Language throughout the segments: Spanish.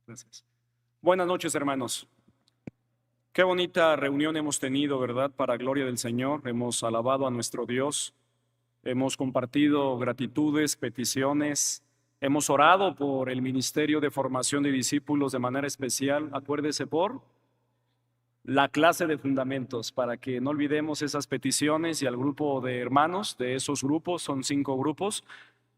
Gracias. Buenas noches, hermanos. Qué bonita reunión hemos tenido, ¿verdad? Para gloria del Señor. Hemos alabado a nuestro Dios. Hemos compartido gratitudes, peticiones. Hemos orado por el ministerio de formación de discípulos de manera especial. Acuérdese por la clase de fundamentos, para que no olvidemos esas peticiones y al grupo de hermanos de esos grupos. Son 5 grupos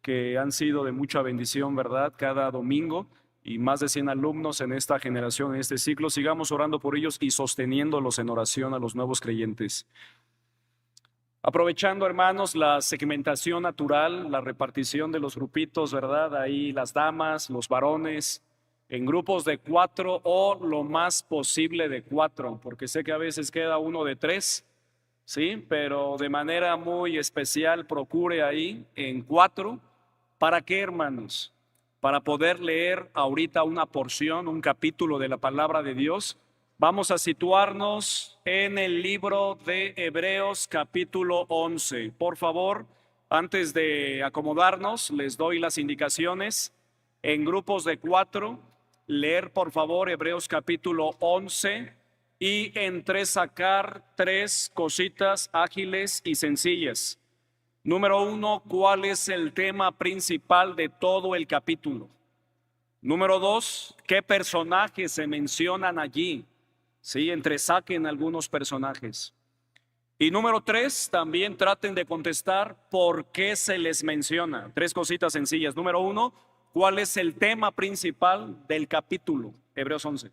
que han sido de mucha bendición, ¿verdad? Cada domingo y más de 100 alumnos en esta generación, en este ciclo. Sigamos orando por ellos y sosteniéndolos en oración a los nuevos creyentes. Aprovechando, hermanos, la segmentación natural, la repartición de los grupitos, ¿verdad? Ahí las damas, los varones, en grupos de 4 o lo más posible de 4, porque sé que a veces queda uno de 3, ¿sí? Pero de manera muy especial procure ahí en 4. ¿Para qué, hermanos? Para poder leer ahorita una porción, un capítulo de la palabra de Dios. Vamos a situarnos en el libro de Hebreos capítulo 11. Por favor, antes de acomodarnos, les doy las indicaciones. En grupos de 4, leer por favor Hebreos capítulo 11 y entre sacar 3 cositas ágiles y sencillas. Número 1, ¿cuál es el tema principal de todo el capítulo? Número 2, ¿qué personajes se mencionan allí? Sí, entresaquen algunos personajes. Y número 3, también traten de contestar por qué se les menciona. 3 cositas sencillas. Número 1, ¿cuál es el tema principal del capítulo? Hebreos 11.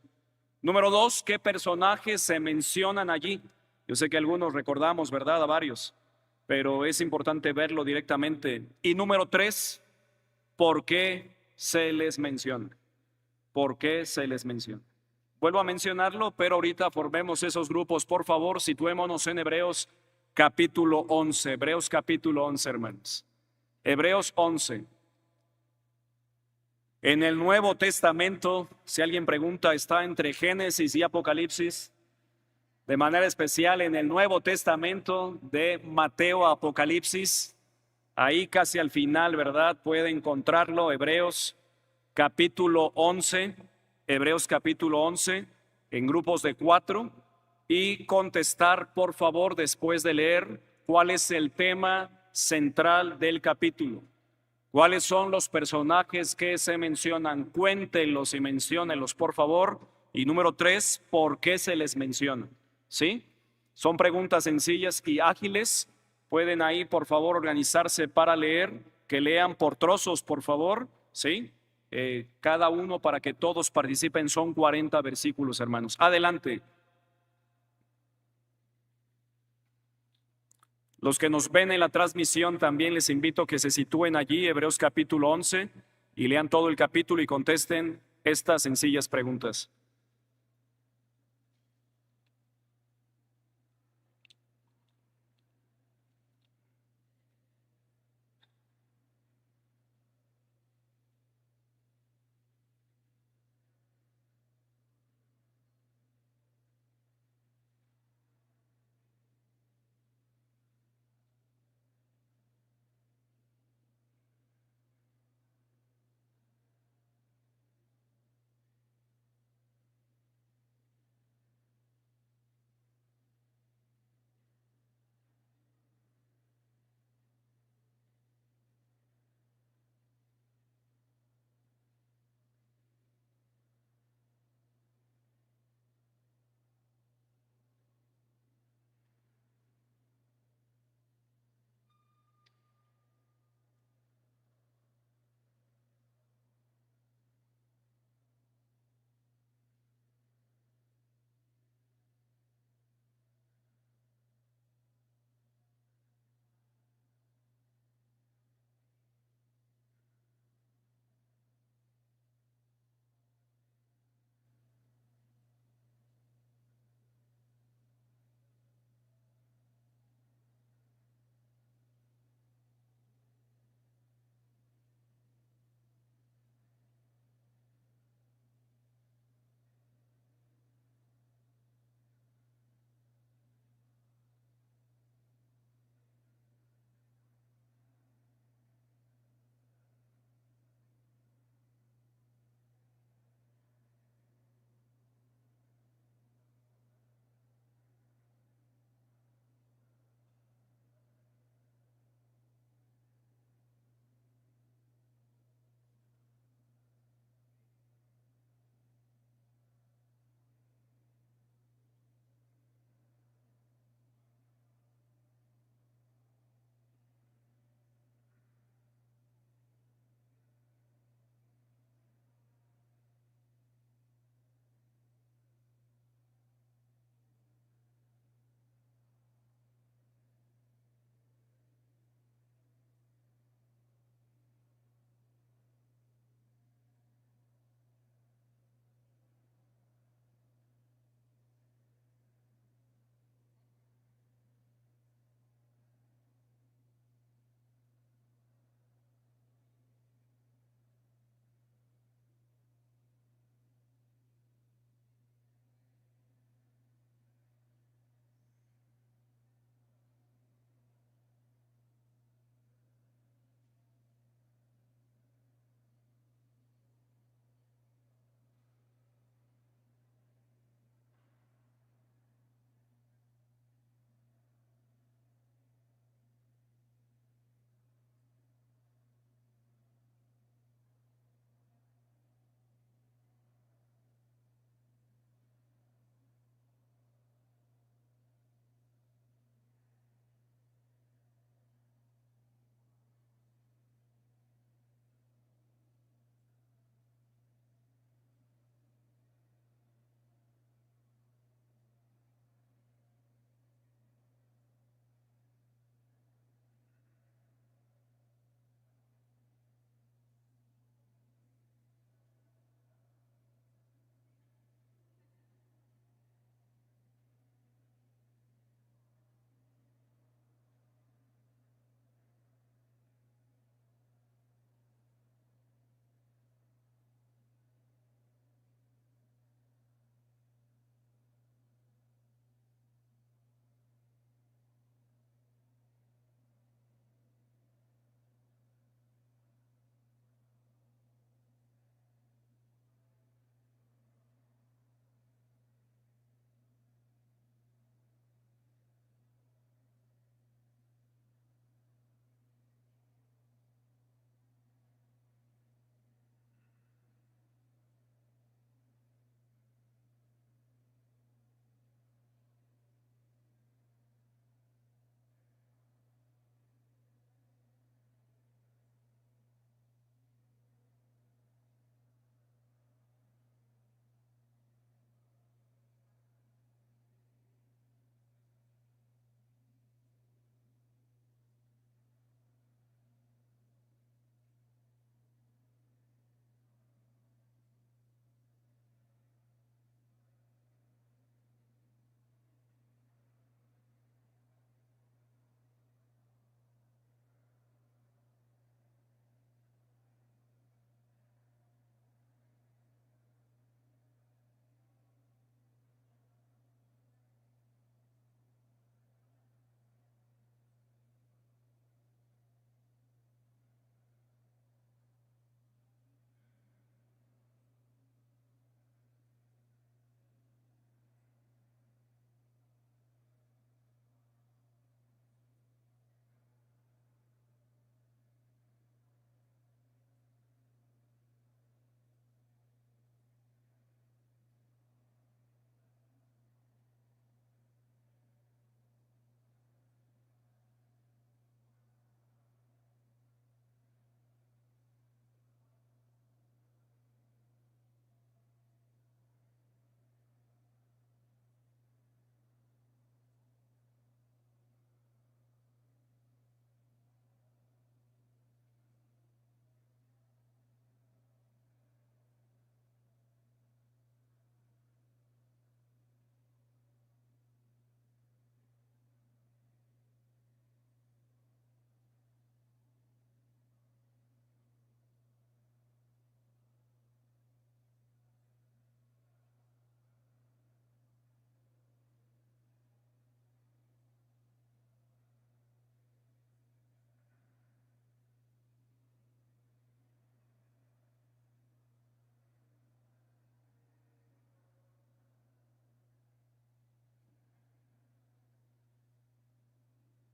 Número 2, ¿qué personajes se mencionan allí? Yo sé que algunos recordamos, ¿verdad? A varios, pero es importante verlo directamente. Y número 3, ¿por qué se les menciona? ¿Por qué se les menciona? Vuelvo a mencionarlo, pero ahorita formemos esos grupos. Por favor, situémonos en Hebreos capítulo 11. Hebreos capítulo 11, hermanos. Hebreos 11. En el Nuevo Testamento, si alguien pregunta, está entre Génesis y Apocalipsis. De manera especial en el Nuevo Testamento, de Mateo a Apocalipsis. Ahí casi al final, ¿verdad? Puede encontrarlo, Hebreos capítulo 11. Hebreos capítulo 11, en grupos de 4, y contestar, por favor, después de leer, cuál es el tema central del capítulo. ¿Cuáles son los personajes que se mencionan? Cuéntenlos y menciónenlos, por favor. Y número 3, ¿por qué se les menciona? ¿Sí? Son preguntas sencillas y ágiles. Pueden ahí, por favor, organizarse para leer, que lean por trozos, por favor. ¿Sí? Cada uno para que todos participen. Son 40 versículos, hermanos. Adelante. Los que nos ven en la transmisión también les invito a que se sitúen allí, Hebreos capítulo 11, y lean todo el capítulo y contesten estas sencillas preguntas.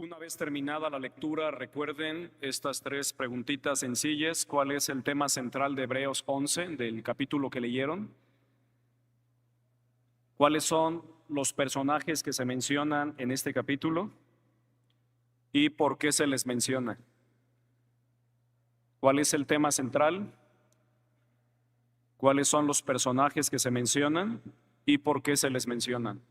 Una vez terminada la lectura, recuerden estas tres preguntitas sencillas. ¿Cuál es el tema central de Hebreos 11, del capítulo que leyeron? ¿Cuáles son los personajes que se mencionan en este capítulo? ¿Y por qué se les menciona? ¿Cuál es el tema central? ¿Cuáles son los personajes que se mencionan? ¿Y por qué se les mencionan?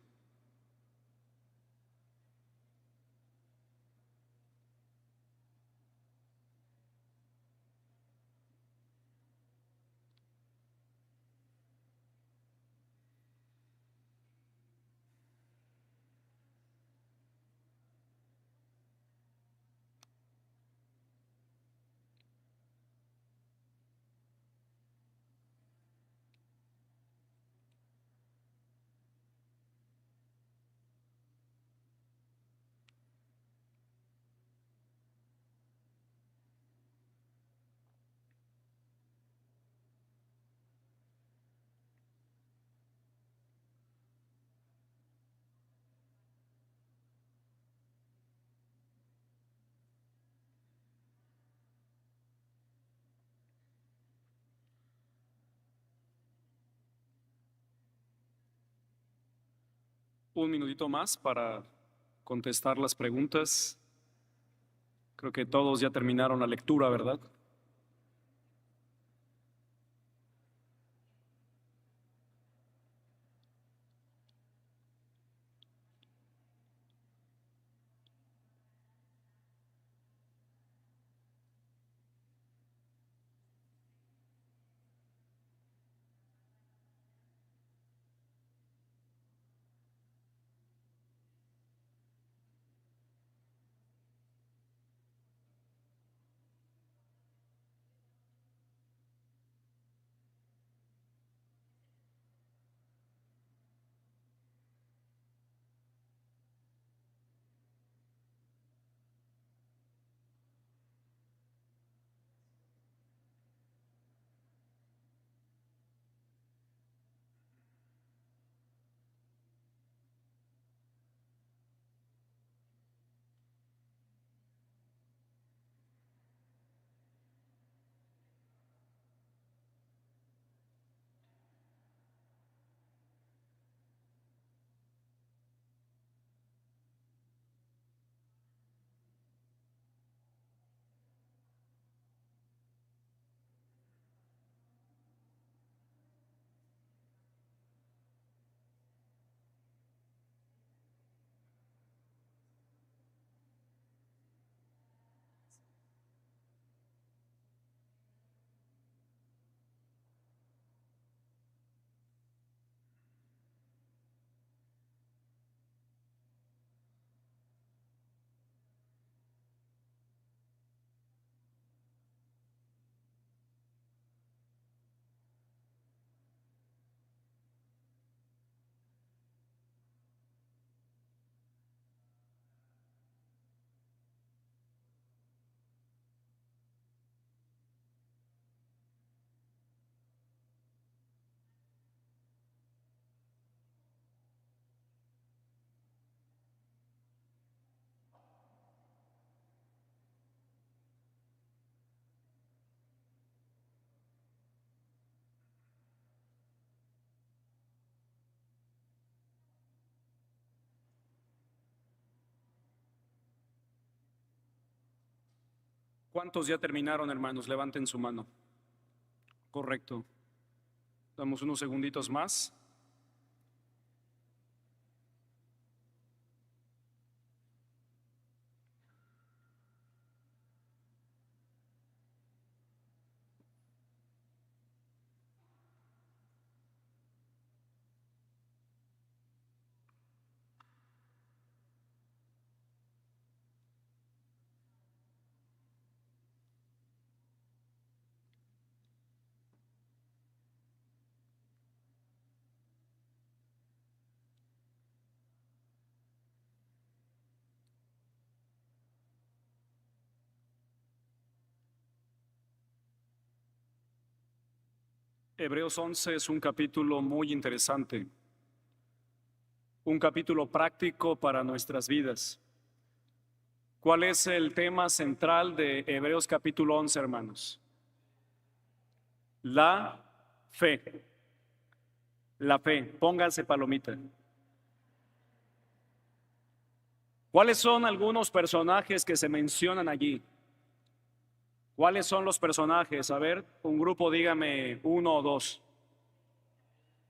Un minutito más para contestar las preguntas. Creo que todos ya terminaron la lectura, ¿verdad? ¿Cuántos ya terminaron, hermanos? Levanten su mano. Correcto. Damos unos segunditos más. Hebreos 11 es un capítulo muy interesante, un capítulo práctico para nuestras vidas. ¿Cuál es el tema central de Hebreos capítulo 11, hermanos? La fe. La fe. Pónganse palomita. ¿Cuáles son algunos personajes que se mencionan allí? ¿Cuáles son los personajes? A ver, un grupo, dígame uno o dos.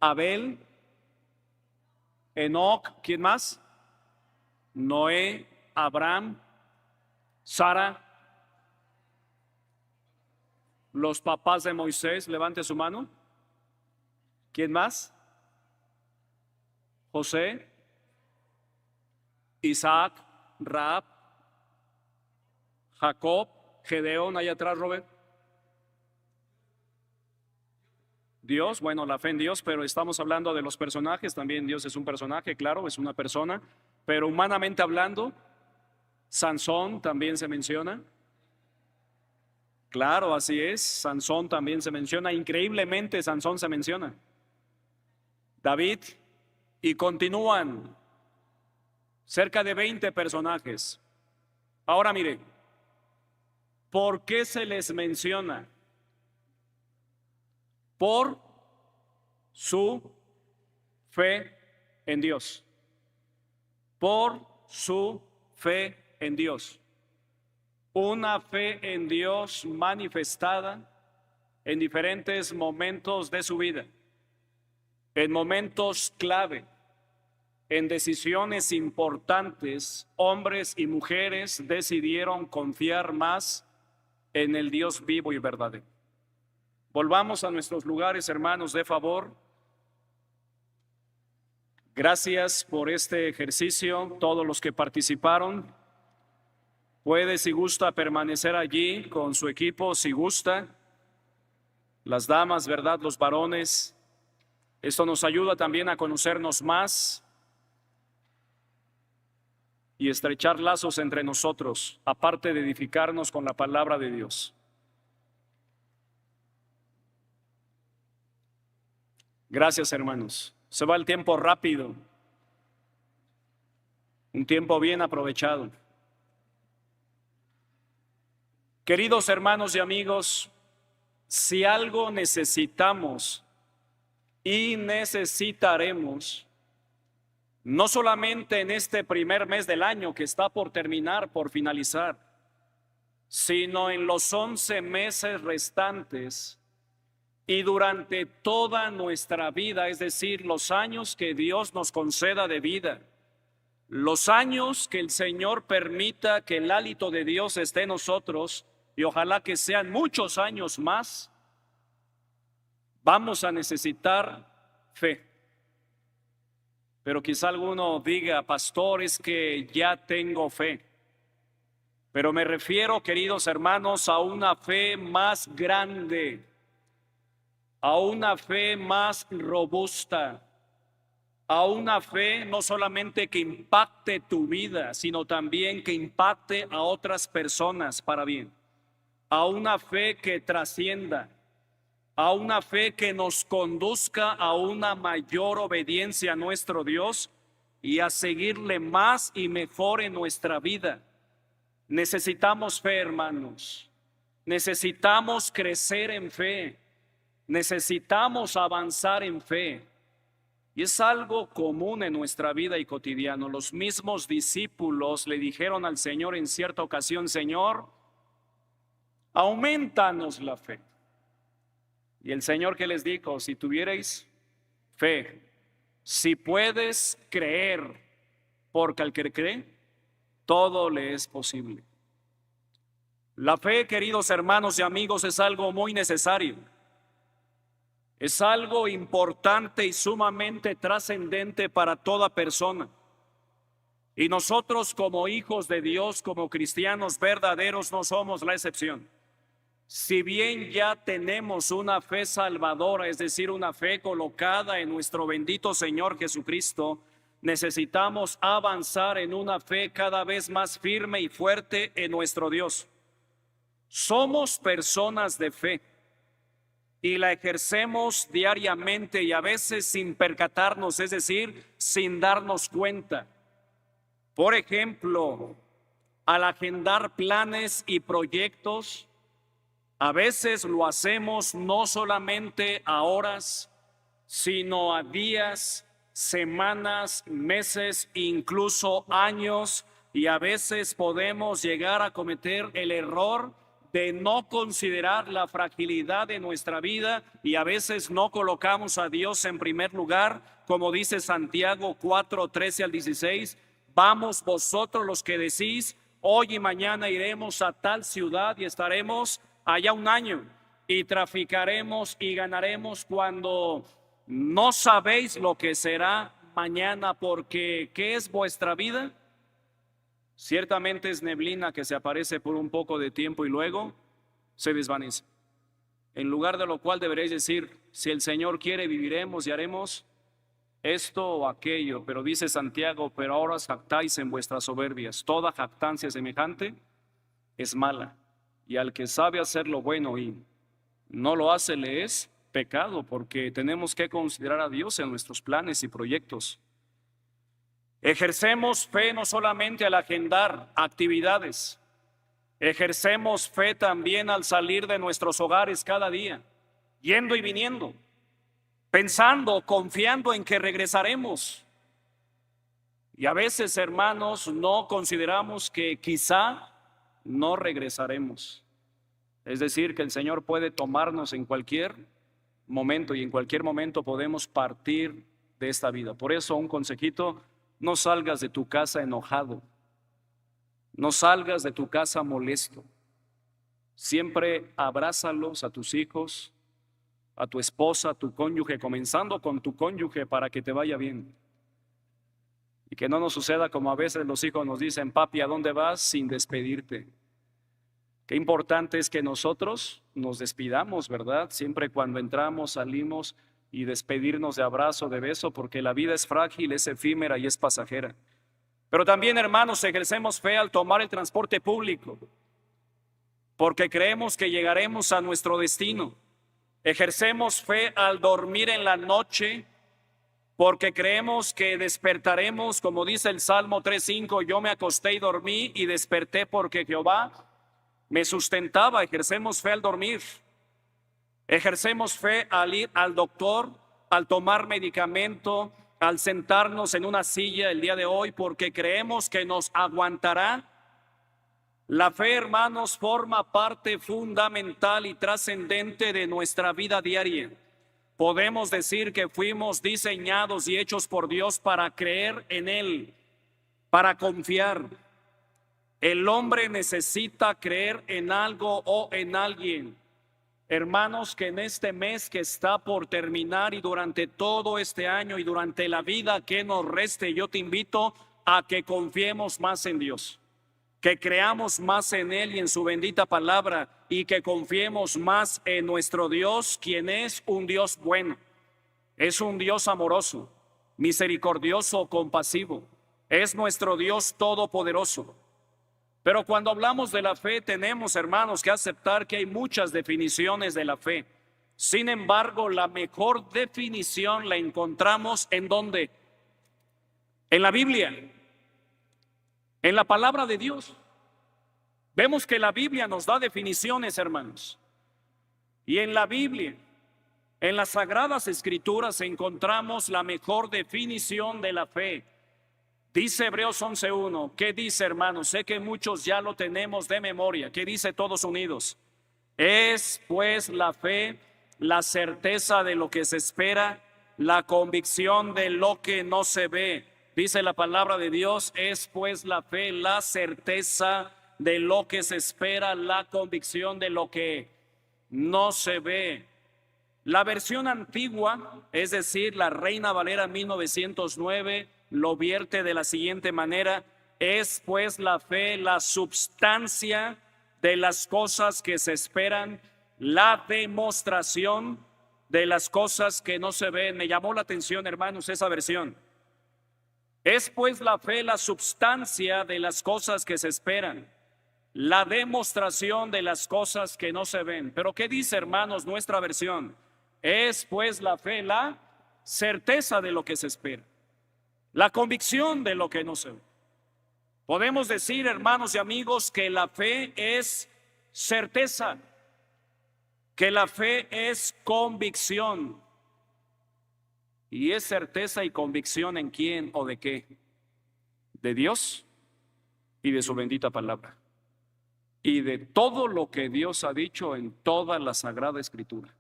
Abel, Enoc, ¿quién más? Noé, Abraham, Sara, los papás de Moisés, levante su mano. ¿Quién más? José, Isaac, Rahab, Jacob, Gedeón, ahí atrás, Robert. Dios, bueno, la fe en Dios, pero estamos hablando de los personajes, también Dios es un personaje, claro, es una persona, pero humanamente hablando, Sansón también se menciona. Claro, así es, Sansón también se menciona, increíblemente Sansón se menciona. David, y continúan cerca de 20 personajes. Ahora mire, ¿por qué se les menciona? Por su fe en Dios. Por su fe en Dios. Una fe en Dios manifestada en diferentes momentos de su vida, en momentos clave, en decisiones importantes. Hombres y mujeres decidieron confiar más en el Dios vivo y verdadero. Volvamos a nuestros lugares, hermanos, de favor. Gracias por este ejercicio, todos los que participaron. Puede, si gusta, permanecer allí con su equipo, si gusta. Las damas, ¿verdad? Los varones. Esto nos ayuda también a conocernos más y estrechar lazos entre nosotros, aparte de edificarnos con la palabra de Dios. Gracias, hermanos. Se va el tiempo rápido. Un tiempo bien aprovechado. Queridos hermanos y amigos, si algo necesitamos y necesitaremos, no solamente en este primer mes del año que está por terminar, por finalizar, sino en los 11 meses restantes y durante toda nuestra vida, es decir, los años que Dios nos conceda de vida, los años que el Señor permita que el hálito de Dios esté en nosotros, y ojalá que sean muchos años más, vamos a necesitar fe. Pero quizá alguno diga, pastor, es que ya tengo fe. Pero me refiero, queridos hermanos, a una fe más grande, a una fe más robusta, a una fe no solamente que impacte tu vida, sino también que impacte a otras personas para bien, a una fe que trascienda, a una fe que nos conduzca a una mayor obediencia a nuestro Dios y a seguirle más y mejor en nuestra vida. Necesitamos fe, hermanos. Necesitamos crecer en fe. Necesitamos avanzar en fe. Y es algo común en nuestra vida y cotidiano. Los mismos discípulos le dijeron al Señor en cierta ocasión, Señor, aumentanos la fe. Y el Señor, ¿qué les dijo? Si tuvierais fe, si puedes creer, porque al que cree, todo le es posible. La fe, queridos hermanos y amigos, es algo muy necesario. Es algo importante y sumamente trascendente para toda persona. Y nosotros como hijos de Dios, como cristianos verdaderos, no somos la excepción. Si bien ya tenemos una fe salvadora, es decir, una fe colocada en nuestro bendito Señor Jesucristo, necesitamos avanzar en una fe cada vez más firme y fuerte en nuestro Dios. Somos personas de fe y la ejercemos diariamente y a veces sin percatarnos, es decir, sin darnos cuenta. Por ejemplo, al agendar planes y proyectos, a veces lo hacemos no solamente a horas, sino a días, semanas, meses, incluso años, y a veces podemos llegar a cometer el error de no considerar la fragilidad de nuestra vida, y a veces no colocamos a Dios en primer lugar, como dice Santiago 4:13-16, vamos vosotros los que decís, hoy y mañana iremos a tal ciudad y estaremos allá un año y traficaremos y ganaremos, cuando no sabéis lo que será mañana, porque ¿qué es vuestra vida? Ciertamente es neblina que se aparece por un poco de tiempo y luego se desvanece. En lugar de lo cual deberéis decir, si el Señor quiere, viviremos y haremos esto o aquello. Pero dice Santiago, pero ahora os jactáis en vuestras soberbias. Toda jactancia semejante es mala, y al que sabe hacer lo bueno y no lo hace, le es pecado, porque tenemos que considerar a Dios en nuestros planes y proyectos. Ejercemos fe no solamente al agendar actividades, ejercemos fe también al salir de nuestros hogares cada día, yendo y viniendo, pensando, confiando en que regresaremos. Y a veces, hermanos, no consideramos que quizá no regresaremos. Es decir, que el Señor puede tomarnos en cualquier momento, y en cualquier momento podemos partir de esta vida. Por eso, un consejito: no salgas de tu casa enojado, no salgas de tu casa molesto. Siempre abrázalos a tus hijos, a tu esposa, a tu cónyuge, comenzando con tu cónyuge, para que te vaya bien. Y que no nos suceda como a veces los hijos nos dicen, papi, ¿a dónde vas?, sin despedirte. Qué importante es que nosotros nos despidamos, ¿verdad? Siempre cuando entramos, salimos, y despedirnos de abrazo, de beso, porque la vida es frágil, es efímera y es pasajera. Pero también, hermanos, ejercemos fe al tomar el transporte público, porque creemos que llegaremos a nuestro destino. Ejercemos fe al dormir en la noche, porque creemos que despertaremos, como dice el Salmo 3:5, yo me acosté y dormí y desperté porque Jehová me sustentaba. Ejercemos fe al dormir. Ejercemos fe al ir al doctor, al tomar medicamento, al sentarnos en una silla el día de hoy, porque creemos que nos aguantará. La fe, hermanos, forma parte fundamental y trascendente de nuestra vida diaria. Podemos decir que fuimos diseñados y hechos por Dios para creer en Él, para confiar. El hombre necesita creer en algo o en alguien. Hermanos, que en este mes que está por terminar, y durante todo este año y durante la vida que nos reste, yo te invito a que confiemos más en Dios, que creamos más en Él y en su bendita palabra, y que confiemos más en nuestro Dios, quien es un Dios bueno, es un Dios amoroso, misericordioso, compasivo, es nuestro Dios todopoderoso. Pero cuando hablamos de la fe, tenemos, hermanos, que aceptar que hay muchas definiciones de la fe. Sin embargo, la mejor definición la encontramos ¿en dónde? En la Biblia, en la palabra de Dios. Vemos que la Biblia nos da definiciones, hermanos. Y en la Biblia, en las Sagradas Escrituras, encontramos la mejor definición de la fe. Dice Hebreos 11:1, ¿qué dice, hermanos? Sé que muchos ya lo tenemos de memoria. ¿Qué dice todos unidos? Es pues la fe, la certeza de lo que se espera, la convicción de lo que no se ve. Dice la palabra de Dios, es pues la fe, la certeza de lo que se espera, la convicción de lo que no se ve. La versión antigua, es decir, la Reina Valera 1909, lo vierte de la siguiente manera: es pues la fe, la substancia de las cosas que se esperan, la demostración de las cosas que no se ven. Me llamó la atención, hermanos, esa versión. Es pues la fe, la substancia de las cosas que se esperan, la demostración de las cosas que no se ven. Pero ¿qué dice, hermanos, nuestra versión? Es pues la fe, la certeza de lo que se espera, la convicción de lo que no se ve. Podemos decir, hermanos y amigos, que la fe es certeza, que la fe es convicción. ¿Y es certeza y convicción en quién o de qué? De Dios y de su bendita palabra. Y de todo lo que Dios ha dicho en toda la Sagrada Escritura.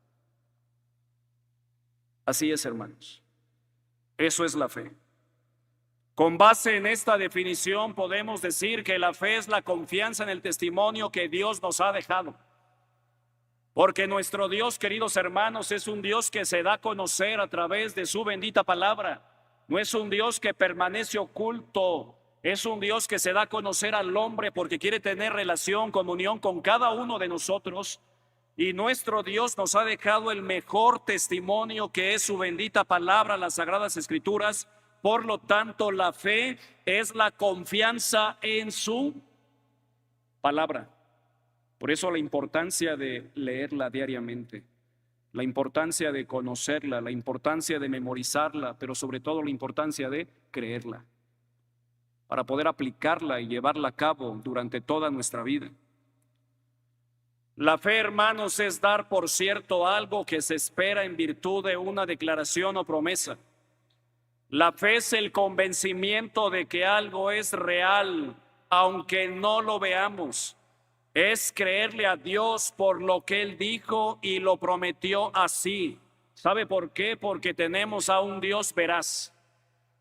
Así es, hermanos. Eso es la fe. Con base en esta definición podemos decir que la fe es la confianza en el testimonio que Dios nos ha dejado. Porque nuestro Dios, queridos hermanos, es un Dios que se da a conocer a través de su bendita palabra. No es un Dios que permanece oculto. Es un Dios que se da a conocer al hombre porque quiere tener relación, comunión con cada uno de nosotros. Y nuestro Dios nos ha dejado el mejor testimonio que es su bendita palabra, las Sagradas Escrituras. Por lo tanto, la fe es la confianza en su palabra. Por eso la importancia de leerla diariamente, la importancia de conocerla, la importancia de memorizarla, pero sobre todo la importancia de creerla, para poder aplicarla y llevarla a cabo durante toda nuestra vida. La fe, hermanos, es dar por cierto algo que se espera en virtud de una declaración o promesa. La fe es el convencimiento de que algo es real, aunque no lo veamos. Es creerle a Dios por lo que Él dijo y lo prometió así. ¿Sabe por qué? Porque tenemos a un Dios veraz.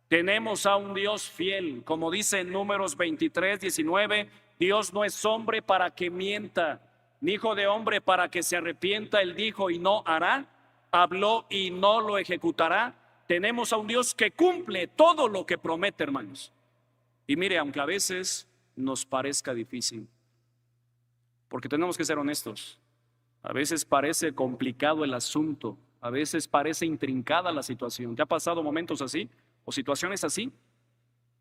Tenemos a un Dios fiel. Como dice en Números 23, 19, Dios no es hombre para que mienta, ni hijo de hombre para que se arrepienta. Él dijo y no hará, habló y no lo ejecutará. Tenemos a un Dios que cumple todo lo que promete, hermanos. Y mire, aunque a veces nos parezca difícil, porque tenemos que ser honestos, a veces parece complicado el asunto, a veces parece intrincada la situación. ¿Te ha pasado momentos así o situaciones así?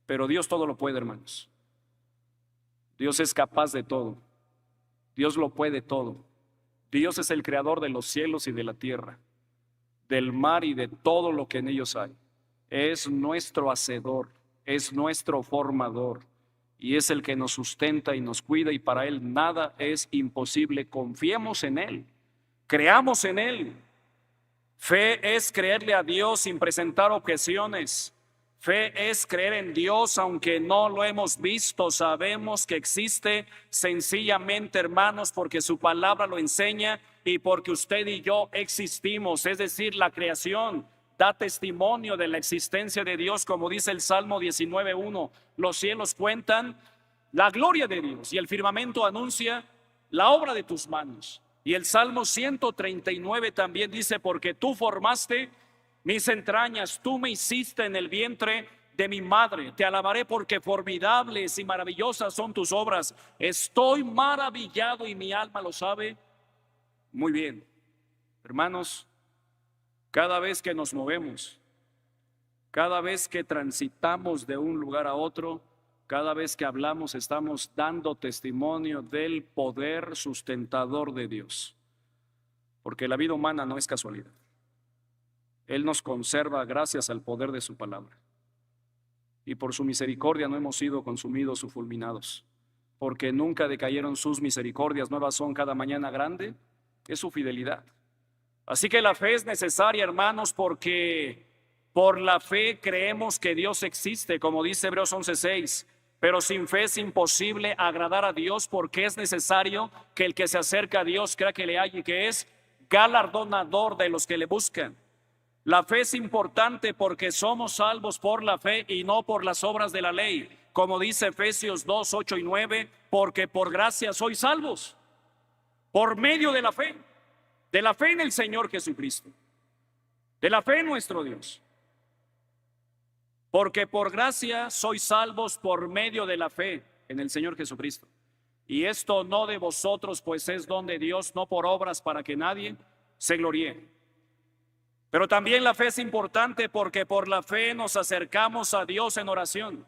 Pero Dios todo lo puede, hermanos. Dios es capaz de todo. Dios lo puede todo. Dios es el creador de los cielos y de la tierra, del mar y de todo lo que en ellos hay. Es nuestro hacedor, es nuestro formador. Y es el que nos sustenta y nos cuida, y para Él nada es imposible. Confiemos en Él, creamos en Él. Fe es creerle a Dios sin presentar objeciones. Fe es creer en Dios aunque no lo hemos visto. Sabemos que existe sencillamente, hermanos, porque su palabra lo enseña y porque usted y yo existimos. Es decir, la creación da testimonio de la existencia de Dios, como dice el Salmo 19:1. Los cielos cuentan la gloria de Dios y el firmamento anuncia la obra de tus manos. Y el Salmo 139 también dice, porque tú formaste mis entrañas, tú me hiciste en el vientre de mi madre. Te alabaré porque formidables y maravillosas son tus obras. Estoy maravillado y mi alma lo sabe muy bien. Hermanos, cada vez que nos movemos, cada vez que transitamos de un lugar a otro, cada vez que hablamos, estamos dando testimonio del poder sustentador de Dios. Porque la vida humana no es casualidad. Él nos conserva gracias al poder de su palabra. Y por su misericordia no hemos sido consumidos o fulminados. Porque nunca decayeron sus misericordias, nuevas son cada mañana. Grande es su fidelidad. Así que la fe es necesaria, hermanos, porque por la fe creemos que Dios existe, como dice Hebreos 11:6. Pero sin fe es imposible agradar a Dios, porque es necesario que el que se acerca a Dios crea que le hay y que es galardonador de los que le buscan. La fe es importante porque somos salvos por la fe y no por las obras de la ley. Como dice Efesios 2, 8 y 9, porque por gracia sois salvos, por medio de la fe en el Señor Jesucristo, de la fe en nuestro Dios. Porque por gracia sois salvos por medio de la fe en el Señor Jesucristo. Y esto no de vosotros, pues es don de Dios, no por obras para que nadie se gloríe. Pero también la fe es importante porque por la fe nos acercamos a Dios en oración,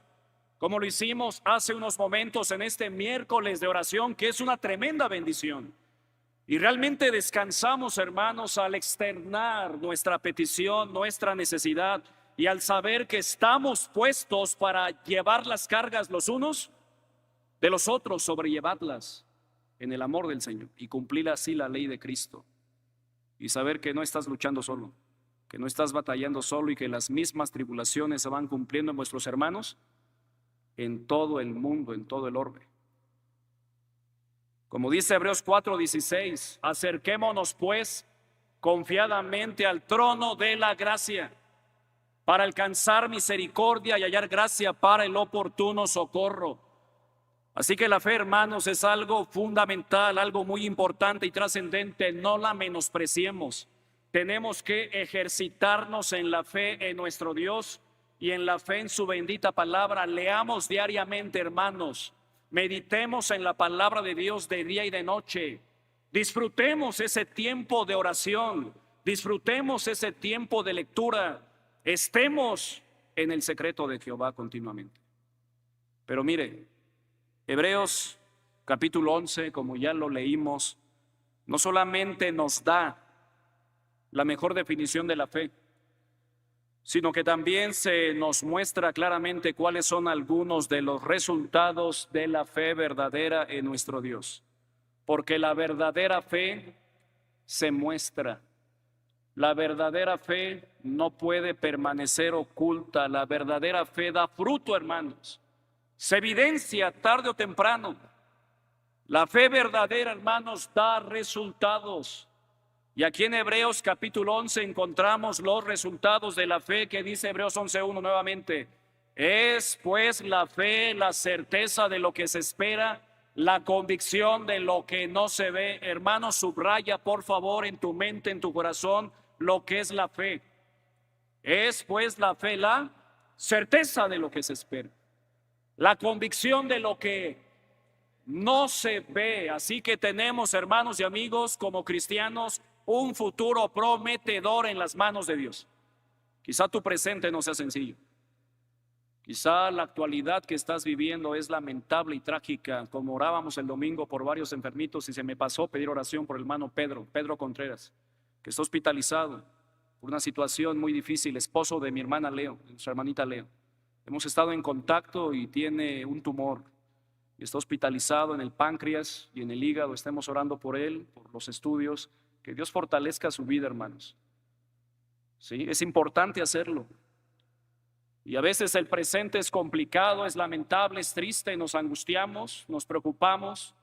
como lo hicimos hace unos momentos en este miércoles de oración, que es una tremenda bendición. Y realmente descansamos, hermanos, al externar nuestra petición, nuestra necesidad, y al saber que estamos puestos para llevar las cargas los unos De los otros, sobrellevadlas en el amor del Señor y cumplir así la ley de Cristo. Y saber que no estás luchando solo, que no estás batallando solo y que las mismas tribulaciones se van cumpliendo en vuestros hermanos en todo el mundo, en todo el orbe. Como dice Hebreos 4:16, acerquémonos pues confiadamente al trono de la gracia para alcanzar misericordia y hallar gracia para el oportuno socorro. Así que la fe, hermanos, es algo fundamental, algo muy importante y trascendente. No la menospreciemos. Tenemos que ejercitarnos en la fe en nuestro Dios y en la fe en su bendita palabra. Leamos diariamente, hermanos. Meditemos en la palabra de Dios de día y de noche. Disfrutemos ese tiempo de oración. Disfrutemos ese tiempo de lectura. Estemos en el secreto de Jehová continuamente. Pero mire, Hebreos capítulo 11, como ya lo leímos, no solamente nos da la mejor definición de la fe, sino que también se nos muestra claramente cuáles son algunos de los resultados de la fe verdadera en nuestro Dios. Porque la verdadera fe se muestra. La verdadera fe no puede permanecer oculta. La verdadera fe da fruto, hermanos. Se evidencia tarde o temprano. La fe verdadera, hermanos, da resultados. Y aquí en Hebreos capítulo 11 encontramos los resultados de la fe que dice Hebreos 11:1 nuevamente. Es pues la fe la certeza de lo que se espera, la convicción de lo que no se ve. Hermanos, subraya por favor en tu mente, en tu corazón, lo que es la fe. Es pues la fe la certeza de lo que se espera, la convicción de lo que no se ve. Así que tenemos, hermanos y amigos, como cristianos, un futuro prometedor en las manos de Dios. Quizá tu presente no sea sencillo. Quizá la actualidad que estás viviendo es lamentable y trágica, como orábamos el domingo por varios enfermitos y se me pasó pedir oración por el hermano Pedro Contreras, que está hospitalizado por una situación muy difícil, esposo de mi hermana Leo, nuestra hermanita Leo. Hemos estado en contacto y tiene un tumor y está hospitalizado en el páncreas y en el hígado. Estemos orando por él, por los estudios. Que Dios fortalezca su vida, hermanos. Sí, es importante hacerlo. Y a veces el presente es complicado, es lamentable, es triste, nos angustiamos, nos preocupamos.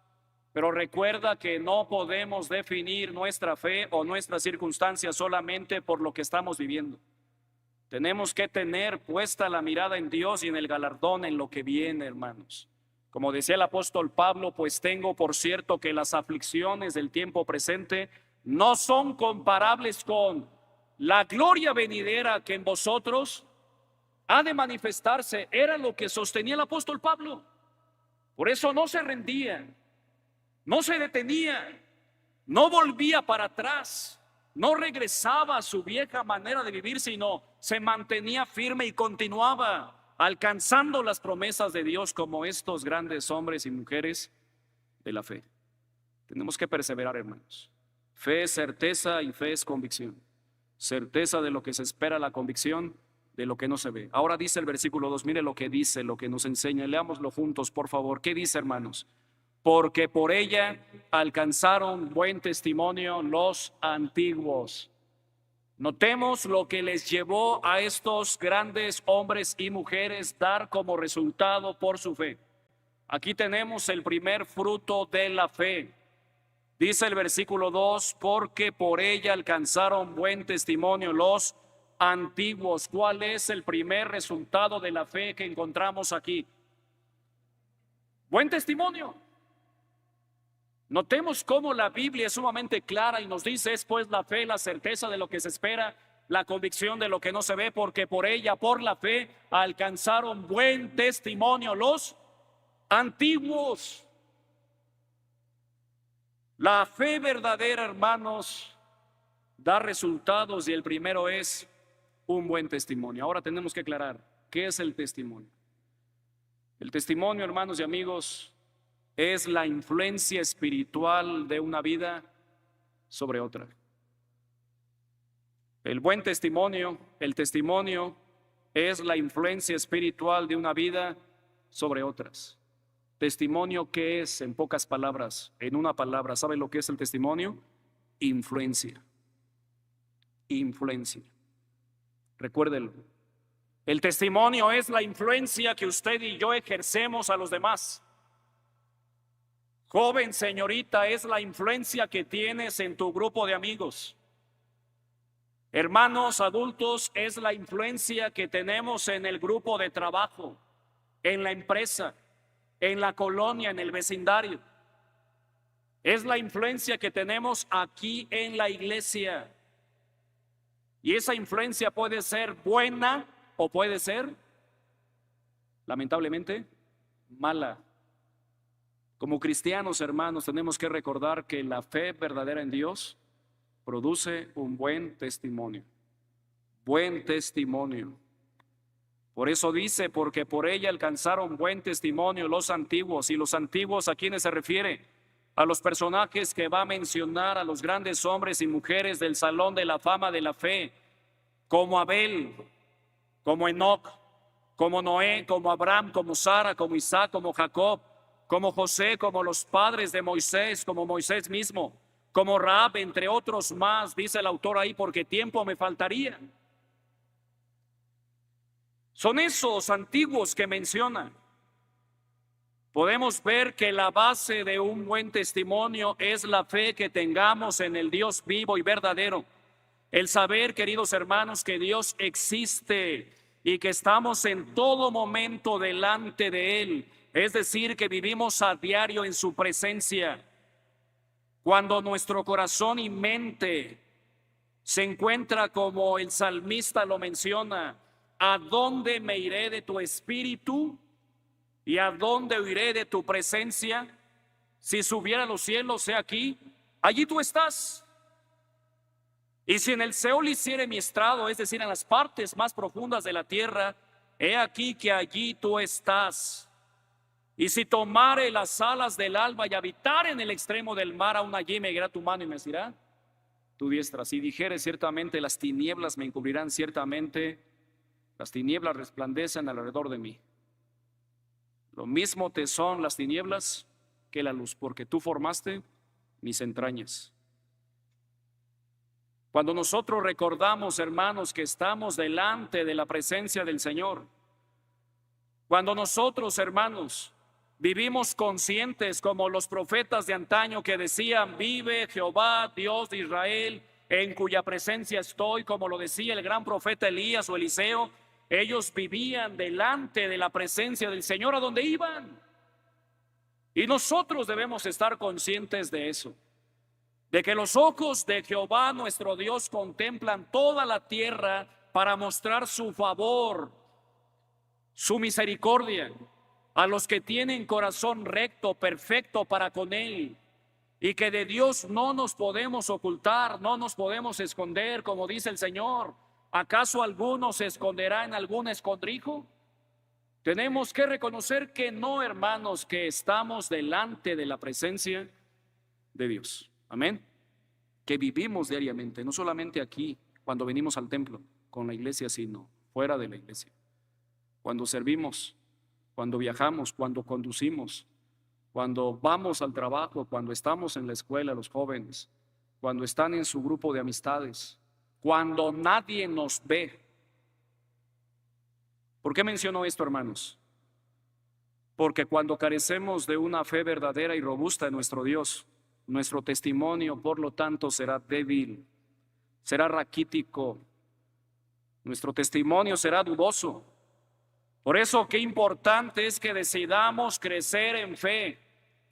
Pero recuerda que no podemos definir nuestra fe o nuestras circunstancias solamente por lo que estamos viviendo. Tenemos que tener puesta la mirada en Dios y en el galardón en lo que viene, hermanos. Como decía el apóstol Pablo, pues tengo por cierto que las aflicciones del tiempo presente no son comparables con la gloria venidera que en vosotros ha de manifestarse. Era lo que sostenía el apóstol Pablo. Por eso no se rendía, no se detenía, no volvía para atrás, no regresaba a su vieja manera de vivir, sino se mantenía firme y continuaba alcanzando las promesas de Dios como estos grandes hombres y mujeres de la fe. Tenemos que perseverar, hermanos. Fe es certeza y fe es convicción. Certeza de lo que se espera, la convicción de lo que no se ve. Ahora dice el versículo 2, mire lo que dice, lo que nos enseña. Leámoslo juntos, por favor. ¿Qué dice, hermanos? Porque por ella alcanzaron buen testimonio los antiguos. Notemos lo que les llevó a estos grandes hombres y mujeres dar como resultado por su fe. Aquí tenemos el primer fruto de la fe. Dice el versículo 2, porque por ella alcanzaron buen testimonio los antiguos. ¿Cuál es el primer resultado de la fe que encontramos aquí? Buen testimonio. Notemos cómo la Biblia es sumamente clara y nos dice, es pues la fe, la certeza de lo que se espera, la convicción de lo que no se ve, porque por ella, por la fe, alcanzaron buen testimonio los antiguos. La fe verdadera, hermanos, da resultados y el primero es un buen testimonio. Ahora tenemos que aclarar, ¿qué es el testimonio? El testimonio, hermanos y amigos, es la influencia espiritual de una vida sobre otra. El buen testimonio, el testimonio es la influencia espiritual de una vida sobre otras. Testimonio, ¿qué es? En pocas palabras, en una palabra, ¿sabe lo que es el testimonio? Influencia. Influencia. Recuérdelo. El testimonio es la influencia que usted y yo ejercemos a los demás. Joven, señorita, es la influencia que tienes en tu grupo de amigos. Hermanos adultos, es la influencia que tenemos en el grupo de trabajo, en la empresa, en la colonia, en el vecindario. Es la influencia que tenemos aquí en la iglesia. Y esa influencia puede ser buena o puede ser, lamentablemente, mala. Como cristianos, hermanos, tenemos que recordar que la fe verdadera en Dios produce un buen testimonio. Buen testimonio. Por eso dice, porque por ella alcanzaron buen testimonio los antiguos. ¿Y los antiguos a quiénes se refiere? A los personajes que va a mencionar, a los grandes hombres y mujeres del salón de la fama de la fe, como Abel, como Enoc, como Noé, como Abraham, como Sara, como Isaac, como Jacob, como José, como los padres de Moisés, como Moisés mismo, como Rahab, entre otros más, dice el autor ahí, porque tiempo me faltaría. Son esos antiguos que menciona. Podemos ver que la base de un buen testimonio es la fe que tengamos en el Dios vivo y verdadero. El saber, queridos hermanos, que Dios existe y que estamos en todo momento delante de Él. Es decir, que vivimos a diario en su presencia. Cuando nuestro corazón y mente se encuentra como el salmista lo menciona, ¿a dónde me iré de tu espíritu? ¿Y a dónde huiré de tu presencia? Si subiera a los cielos, he aquí, allí tú estás. Y si en el Seol hiciere mi estrado, es decir, en las partes más profundas de la tierra, he aquí que allí tú estás. Y si tomare las alas del alba y habitar en el extremo del mar, aún allí me guiará tu mano y me dirá tu diestra. Si dijere ciertamente las tinieblas me encubrirán, ciertamente las tinieblas resplandecen alrededor de mí. Lo mismo te son las tinieblas que la luz, porque tú formaste mis entrañas. Cuando nosotros recordamos, hermanos, que estamos delante de la presencia del Señor, cuando nosotros, hermanos, vivimos conscientes como los profetas de antaño que decían, vive Jehová, Dios de Israel, en cuya presencia estoy, como lo decía el gran profeta Elías o Eliseo, ellos vivían delante de la presencia del Señor a donde iban. Y nosotros debemos estar conscientes de eso, de que los ojos de Jehová nuestro Dios contemplan toda la tierra para mostrar su favor, su misericordia a los que tienen corazón recto, perfecto para con Él. Y que de Dios no nos podemos ocultar, no nos podemos esconder, como dice el Señor. ¿Acaso alguno se esconderá en algún escondrijo? Tenemos que reconocer que no, hermanos, que estamos delante de la presencia de Dios. Amén. Que vivimos diariamente, no solamente aquí, cuando venimos al templo con la iglesia, sino fuera de la iglesia. Cuando servimos, cuando viajamos, cuando conducimos, cuando vamos al trabajo, cuando estamos en la escuela, los jóvenes, cuando están en su grupo de amistades, cuando nadie nos ve. ¿Por qué menciono esto, hermanos? Porque cuando carecemos de una fe verdadera y robusta en nuestro Dios, nuestro testimonio, por lo tanto, será débil, será raquítico, nuestro testimonio será dudoso. Por eso, qué importante es que decidamos crecer en fe,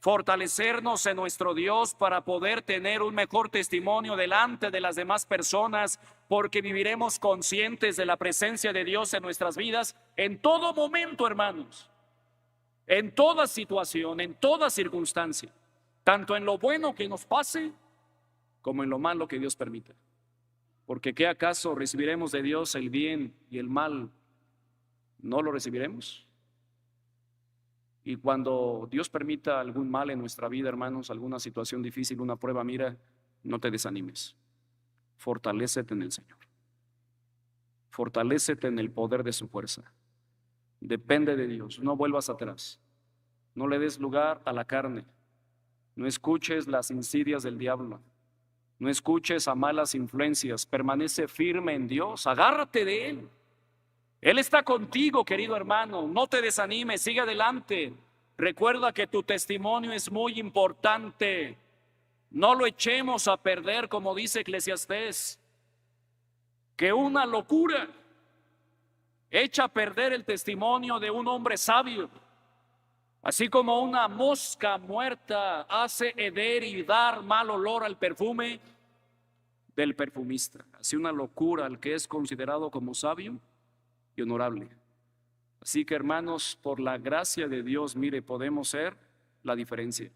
fortalecernos en nuestro Dios para poder tener un mejor testimonio delante de las demás personas, porque viviremos conscientes de la presencia de Dios en nuestras vidas en todo momento, hermanos, en toda situación, en toda circunstancia, tanto en lo bueno que nos pase como en lo malo que Dios permita. Porque ¿qué acaso recibiremos de Dios el bien y el mal? ¿No lo recibiremos? Y cuando Dios permita algún mal en nuestra vida, hermanos, alguna situación difícil, una prueba, mira, no te desanimes. Fortalécete en el Señor. Fortalécete en el poder de su fuerza. Depende de Dios, no vuelvas atrás. No le des lugar a la carne. No escuches las insidias del diablo. No escuches a malas influencias. Permanece firme en Dios. Agárrate de Él. Él está contigo, querido hermano. No te desanimes, sigue adelante. Recuerda que tu testimonio es muy importante. No lo echemos a perder, como dice Eclesiastés. Que una locura echa a perder el testimonio de un hombre sabio. Así como una mosca muerta hace heder y dar mal olor al perfume del perfumista. Así una locura al que es considerado como sabio y honorable. Así que, hermanos, por la gracia de Dios, mire, podemos ser la diferencia.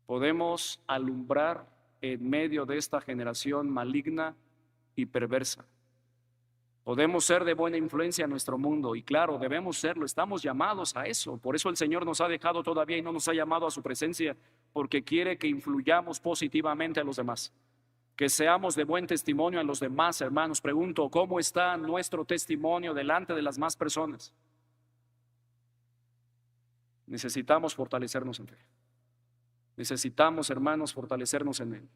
Podemos alumbrar en medio de esta generación maligna y perversa. Podemos ser de buena influencia en nuestro mundo y claro, debemos serlo, estamos llamados a eso. Por eso el Señor nos ha dejado todavía y no nos ha llamado a su presencia, porque quiere que influyamos positivamente a los demás, que seamos de buen testimonio a los demás, hermanos. Pregunto, ¿cómo está nuestro testimonio delante de las más personas? Necesitamos fortalecernos en fe. Necesitamos, hermanos, fortalecernos en Él.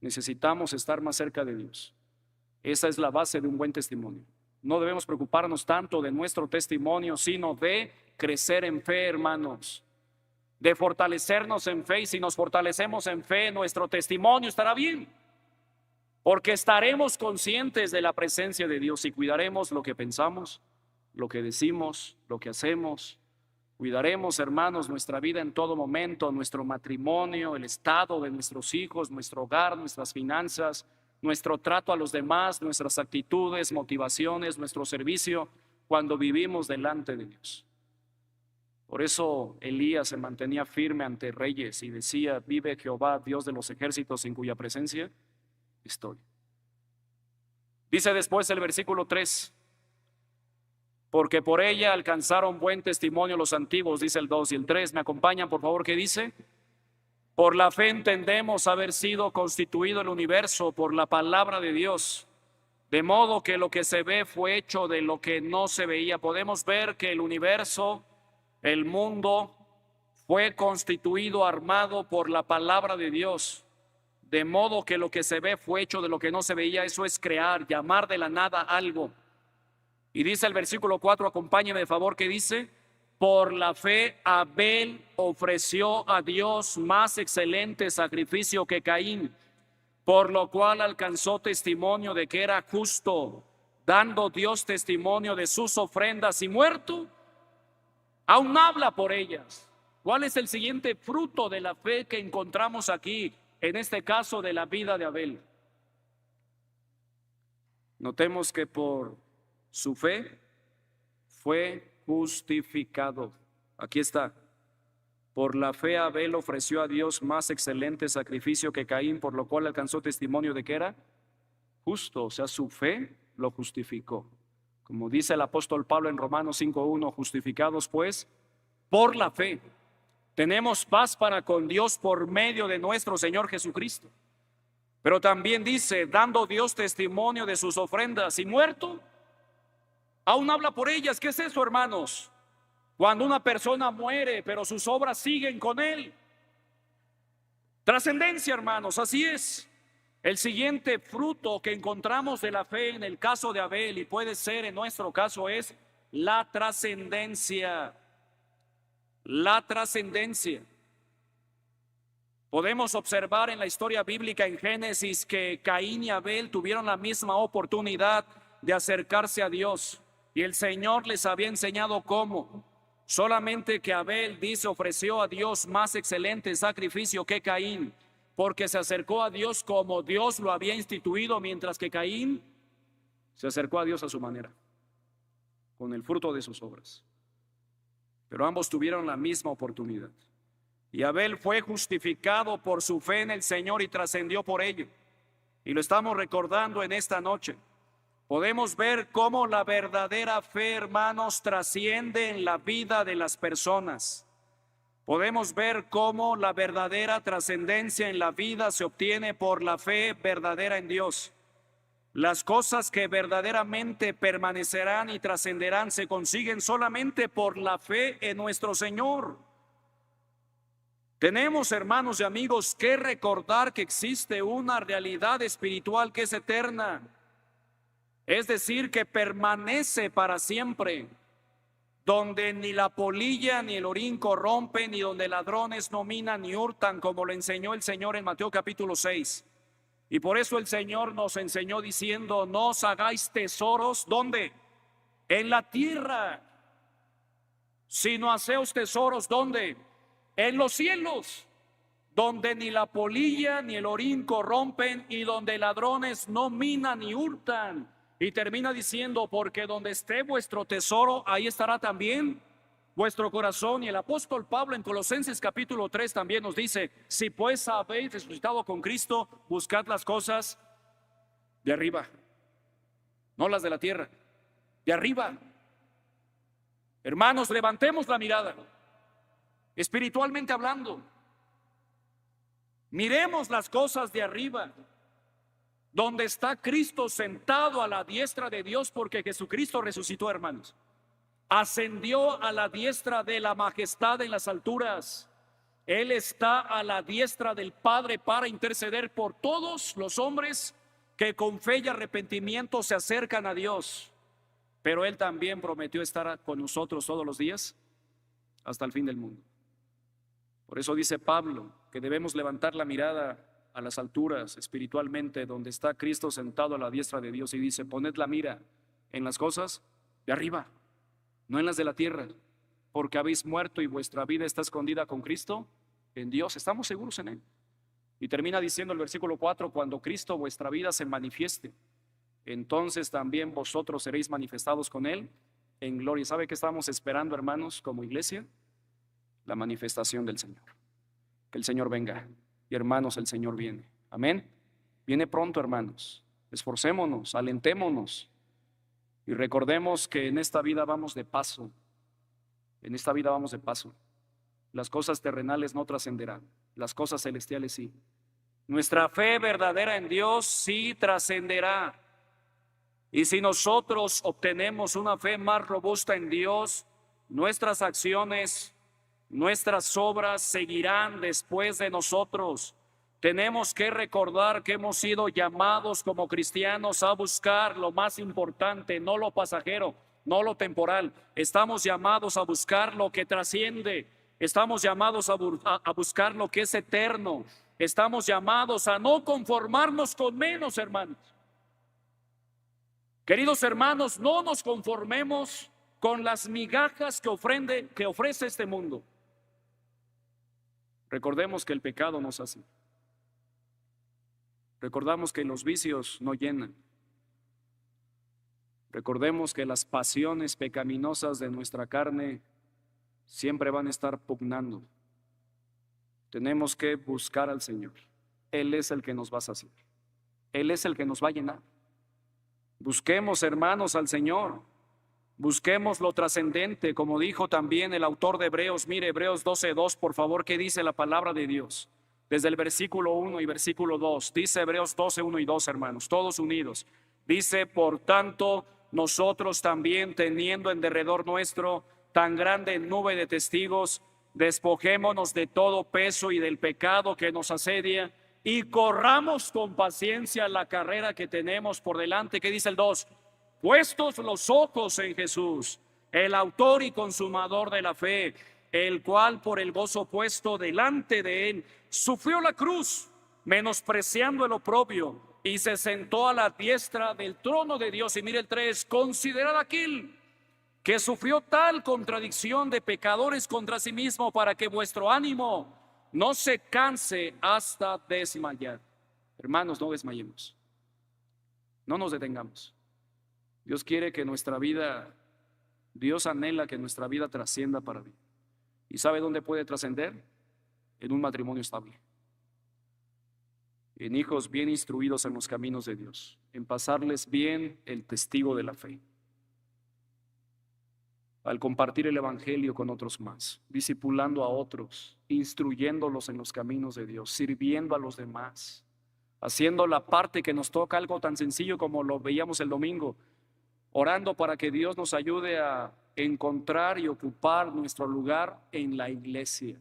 Necesitamos estar más cerca de Dios. Esa es la base de un buen testimonio. No debemos preocuparnos tanto de nuestro testimonio, sino de crecer en fe, hermanos. De fortalecernos en fe. Y si nos fortalecemos en fe, nuestro testimonio estará bien. Porque estaremos conscientes de la presencia de Dios y cuidaremos lo que pensamos, lo que decimos, lo que hacemos. Cuidaremos, hermanos, nuestra vida en todo momento, nuestro matrimonio, el estado de nuestros hijos, nuestro hogar, nuestras finanzas, nuestro trato a los demás, nuestras actitudes, motivaciones, nuestro servicio, cuando vivimos delante de Dios. Por eso Elías se mantenía firme ante reyes y decía: vive Jehová, Dios de los ejércitos, en cuya presencia estoy. Dice después el versículo 3: porque por ella alcanzaron buen testimonio los antiguos, dice el 2 y el 3. ¿Me acompañan, por favor? ¿Qué dice? Por la fe entendemos haber sido constituido el universo por la palabra de Dios, de modo que lo que se ve fue hecho de lo que no se veía. Podemos ver que el universo, el mundo, fue constituido, armado por la palabra de Dios, de modo que lo que se ve fue hecho de lo que no se veía. Eso es crear, llamar de la nada algo. Y dice el versículo 4, acompáñeme de favor, que dice: por la fe Abel ofreció a Dios más excelente sacrificio que Caín, por lo cual alcanzó testimonio de que era justo, dando Dios testimonio de sus ofrendas, y muerto, aún habla por ellas. ¿Cuál es el siguiente fruto de la fe que encontramos aquí, en este caso de la vida de Abel? Notemos que por su fe fue justificado. Aquí está. Por la fe Abel ofreció a Dios más excelente sacrificio que Caín, por lo cual alcanzó testimonio de que era justo. O sea, su fe lo justificó. Como dice el apóstol Pablo en Romanos 5:1, justificados pues por la fe, tenemos paz para con Dios por medio de nuestro Señor Jesucristo. Pero también dice, dando Dios testimonio de sus ofrendas, y muerto, aún habla por ellas. ¿Qué es eso, hermanos? Cuando una persona muere, pero sus obras siguen con él. Trascendencia, hermanos, así es. El siguiente fruto que encontramos de la fe en el caso de Abel, y puede ser en nuestro caso, es la trascendencia. La trascendencia. Podemos observar en la historia bíblica en Génesis que Caín y Abel tuvieron la misma oportunidad de acercarse a Dios, y el Señor les había enseñado cómo. Solamente que Abel, dice, ofreció a Dios más excelente sacrificio que Caín, porque se acercó a Dios como Dios lo había instituido, mientras que Caín se acercó a Dios a su manera, con el fruto de sus obras. Pero ambos tuvieron la misma oportunidad. Y Abel fue justificado por su fe en el Señor y trascendió por ello. Y lo estamos recordando en esta noche. Podemos ver cómo la verdadera fe, hermanos, trasciende en la vida de las personas. Podemos ver cómo la verdadera trascendencia en la vida se obtiene por la fe verdadera en Dios. Las cosas que verdaderamente permanecerán y trascenderán se consiguen solamente por la fe en nuestro Señor. Tenemos, hermanos y amigos, que recordar que existe una realidad espiritual que es eterna, es decir, que permanece para siempre, donde ni la polilla ni el orín corrompen, ni donde ladrones no minan ni hurtan, como lo enseñó el Señor en Mateo capítulo 6. Y por eso el Señor nos enseñó diciendo: no os hagáis tesoros, ¿dónde? En la tierra, sino haceos tesoros, ¿dónde? En los cielos, donde ni la polilla ni el orín corrompen y donde ladrones no minan ni hurtan. Y termina diciendo: porque donde esté vuestro tesoro, ahí estará también vuestro corazón. Y el apóstol Pablo en Colosenses capítulo 3 también nos dice: si pues habéis resucitado con Cristo, buscad las cosas de arriba, no las de la tierra, de arriba. Hermanos, levantemos la mirada, espiritualmente hablando. Miremos las cosas de arriba, donde está Cristo sentado a la diestra de Dios, porque Jesucristo resucitó, hermanos. Ascendió a la diestra de la majestad en las alturas. Él está a la diestra del Padre para interceder por todos los hombres que con fe y arrepentimiento se acercan a Dios. Pero Él también prometió estar con nosotros todos los días hasta el fin del mundo. Por eso dice Pablo que debemos levantar la mirada a las alturas espiritualmente, donde está Cristo sentado a la diestra de Dios, y dice: poned la mira en las cosas de arriba, no en las de la tierra, porque habéis muerto y vuestra vida está escondida con Cristo en Dios. Estamos seguros en Él. Y termina diciendo el versículo 4: cuando Cristo vuestra vida se manifieste, entonces también vosotros seréis manifestados con Él en gloria. ¿Sabe qué estamos esperando, hermanos, como iglesia? La manifestación del Señor. Que el Señor venga. Y hermanos, el Señor viene. Amén. Viene pronto, hermanos. Esforcémonos, alentémonos y recordemos que en esta vida vamos de paso. En esta vida vamos de paso. Las cosas terrenales no trascenderán, las cosas celestiales sí. Nuestra fe verdadera en Dios sí trascenderá. Y si nosotros obtenemos una fe más robusta en Dios, nuestras acciones, nuestras obras seguirán después de nosotros. Tenemos que recordar que hemos sido llamados como cristianos a buscar lo más importante, no lo pasajero, no lo temporal. Estamos llamados a buscar lo que trasciende. Estamos llamados a buscar lo que es eterno. Estamos llamados a no conformarnos con menos, hermanos. Queridos hermanos, no nos conformemos con las migajas que ofrece este mundo. Recordemos que el pecado nos hace. Recordamos que los vicios no llenan. Recordemos que las pasiones pecaminosas de nuestra carne siempre van a estar pugnando. Tenemos que buscar al Señor. Él es el que nos va a saciar. Él es el que nos va a llenar. Busquemos, hermanos, al Señor. Busquemos lo trascendente, como dijo también el autor de Hebreos. Mire, Hebreos 12:2, por favor, ¿qué dice la palabra de Dios? Desde el versículo 1 y versículo 2. Dice Hebreos 12:1 y 2, hermanos, todos unidos. Dice: por tanto, nosotros también, teniendo en derredor nuestro tan grande nube de testigos, despojémonos de todo peso y del pecado que nos asedia, y corramos con paciencia la carrera que tenemos por delante. ¿Qué dice el 2? Puestos los ojos en Jesús, el autor y consumador de la fe, el cual por el gozo puesto delante de él sufrió la cruz, menospreciando el oprobio, y se sentó a la diestra del trono de Dios. Y mire el 3: considerad aquel que sufrió tal contradicción de pecadores contra sí mismo, para que vuestro ánimo no se canse hasta desmayar. Hermanos, no desmayemos, no nos detengamos. Dios quiere que nuestra vida, Dios anhela que nuestra vida trascienda para bien. ¿Y sabe dónde puede trascender? En un matrimonio estable, en hijos bien instruidos en los caminos de Dios, en pasarles bien el testigo de la fe, al compartir el evangelio con otros más, discipulando a otros, instruyéndolos en los caminos de Dios, sirviendo a los demás, haciendo la parte que nos toca, algo tan sencillo como lo veíamos el domingo, orando para que Dios nos ayude a encontrar y ocupar nuestro lugar en la iglesia.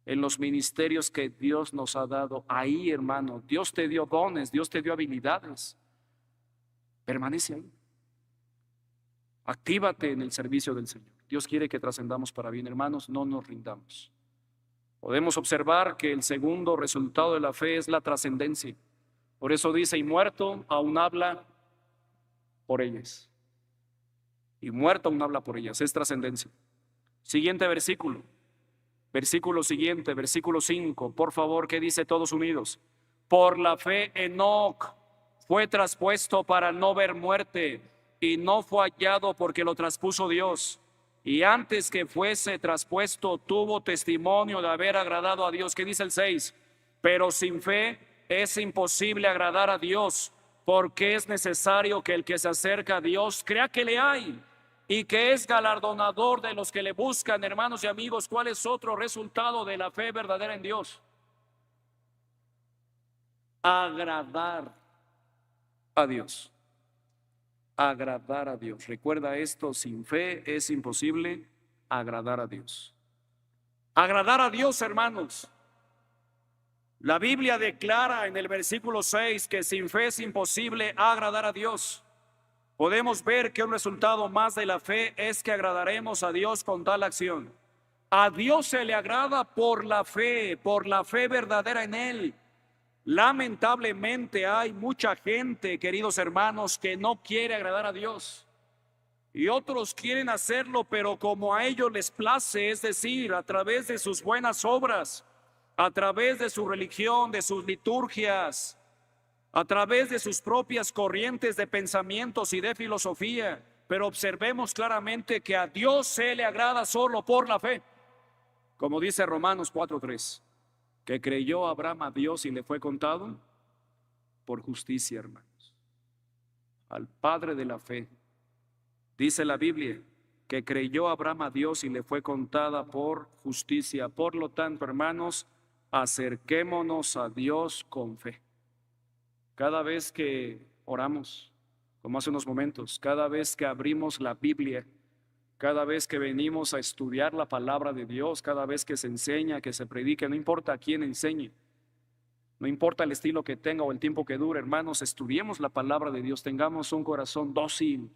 en los ministerios que Dios nos ha dado. Ahí, hermano, Dios te dio dones, Dios te dio habilidades. Permanece ahí. Actívate en el servicio del Señor. Dios quiere que trascendamos para bien, hermanos, no nos rindamos. Podemos observar que el segundo resultado de la fe es la trascendencia. Por eso dice, y muerto aún habla por ellas. Y muerto aún habla por ellas, es trascendencia. Siguiente versículo. Versículo siguiente, versículo 5. Por favor, ¿qué dice todos unidos? Por la fe Enoc fue traspuesto para no ver muerte, y no fue hallado porque lo traspuso Dios. Y antes que fuese traspuesto, tuvo testimonio de haber agradado a Dios. ¿Qué dice el 6? Pero sin fe es imposible agradar a Dios, porque es necesario que el que se acerca a Dios crea que le hay y que es galardonador de los que le buscan. Hermanos y amigos, ¿cuál es otro resultado de la fe verdadera en Dios? Agradar a Dios. Agradar a Dios. Recuerda esto, sin fe es imposible agradar a Dios. Agradar a Dios, hermanos. La Biblia declara en el versículo 6 que sin fe es imposible agradar a Dios. Podemos ver que un resultado más de la fe es que agradaremos a Dios con tal acción. A Dios se le agrada por la fe verdadera en Él. Lamentablemente hay mucha gente, queridos hermanos, que no quiere agradar a Dios. Y otros quieren hacerlo, pero como a ellos les place, es decir, a través de sus buenas obras, a través de su religión, de sus liturgias, a través de sus propias corrientes de pensamientos y de filosofía. Pero observemos claramente que a Dios se le agrada solo por la fe. Como dice Romanos 4:3, que creyó Abraham a Dios y le fue contado por justicia, hermanos. Al Padre de la fe. Dice la Biblia que creyó Abraham a Dios y le fue contada por justicia. Por lo tanto, hermanos, acerquémonos a Dios con fe. Cada vez que oramos, como hace unos momentos, cada vez que abrimos la Biblia, cada vez que venimos a estudiar la palabra de Dios, cada vez que se enseña, que se predique, no importa a quién enseñe, no importa el estilo que tenga o el tiempo que dure, hermanos, estudiemos la palabra de Dios, tengamos un corazón dócil,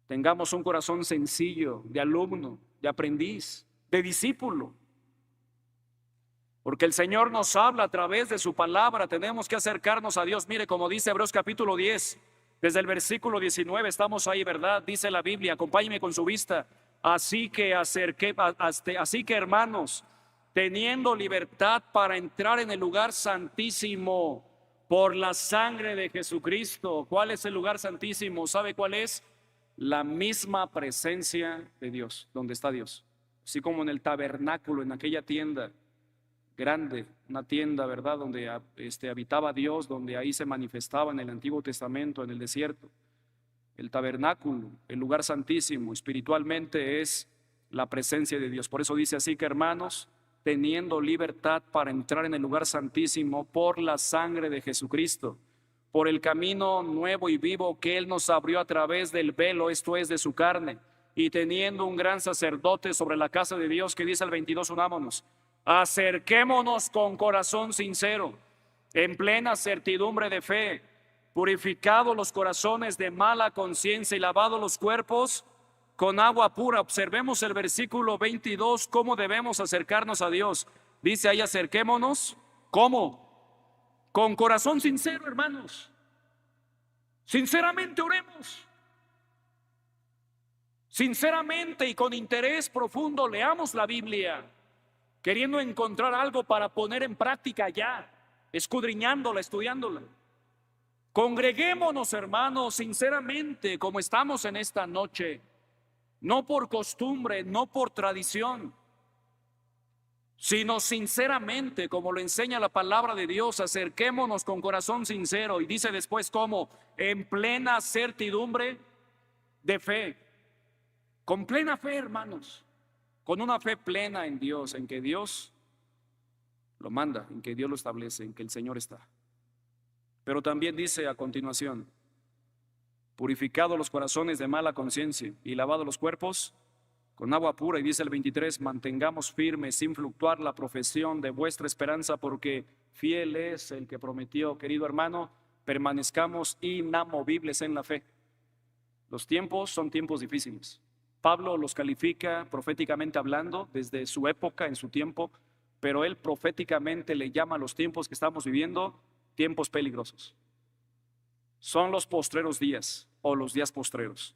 tengamos un corazón sencillo, de alumno, de aprendiz, de discípulo. Porque el Señor nos habla a través de su palabra, tenemos que acercarnos a Dios. Mire, como dice Hebreos capítulo 10, desde el versículo 19, estamos ahí, ¿verdad? Dice la Biblia, acompáñeme con su vista. Así que hermanos, teniendo libertad para entrar en el lugar santísimo por la sangre de Jesucristo. ¿Cuál es el lugar santísimo? ¿Sabe cuál es? La misma presencia de Dios, donde está Dios. Así como en el tabernáculo, en aquella tienda grande, una tienda, ¿verdad?, donde habitaba Dios, donde ahí se manifestaba en el Antiguo Testamento, en el desierto. El tabernáculo, el lugar santísimo, espiritualmente es la presencia de Dios. Por eso dice así que, hermanos, teniendo libertad para entrar en el lugar santísimo por la sangre de Jesucristo, por el camino nuevo y vivo que Él nos abrió a través del velo, esto es, de su carne, y teniendo un gran sacerdote sobre la casa de Dios, que dice el 22, unámonos. Acerquémonos con corazón sincero, en plena certidumbre de fe, purificados los corazones de mala conciencia y lavados los cuerpos con agua pura. Observemos el versículo 22, cómo debemos acercarnos a Dios. Dice ahí, acerquémonos, ¿cómo? Con corazón sincero, hermanos. Sinceramente oremos. Sinceramente y con interés profundo leamos la Biblia, queriendo encontrar algo para poner en práctica ya, escudriñándola, estudiándola. Congreguémonos, hermanos, sinceramente, como estamos en esta noche, no por costumbre, no por tradición, sino sinceramente, como lo enseña la palabra de Dios. Acerquémonos con corazón sincero, y dice después cómo, en plena certidumbre de fe, con plena fe, hermanos. Con una fe plena en Dios, en que Dios lo manda, en que Dios lo establece, en que el Señor está. Pero también dice a continuación, purificados los corazones de mala conciencia y lavados los cuerpos con agua pura. Y dice el 23, mantengamos firmes sin fluctuar la profesión de vuestra esperanza, porque fiel es el que prometió. Querido hermano, permanezcamos inamovibles en la fe. Los tiempos son tiempos difíciles. Pablo los califica proféticamente hablando desde su época, en su tiempo, pero él proféticamente le llama a los tiempos que estamos viviendo tiempos peligrosos. Son los postreros días o los días postreros.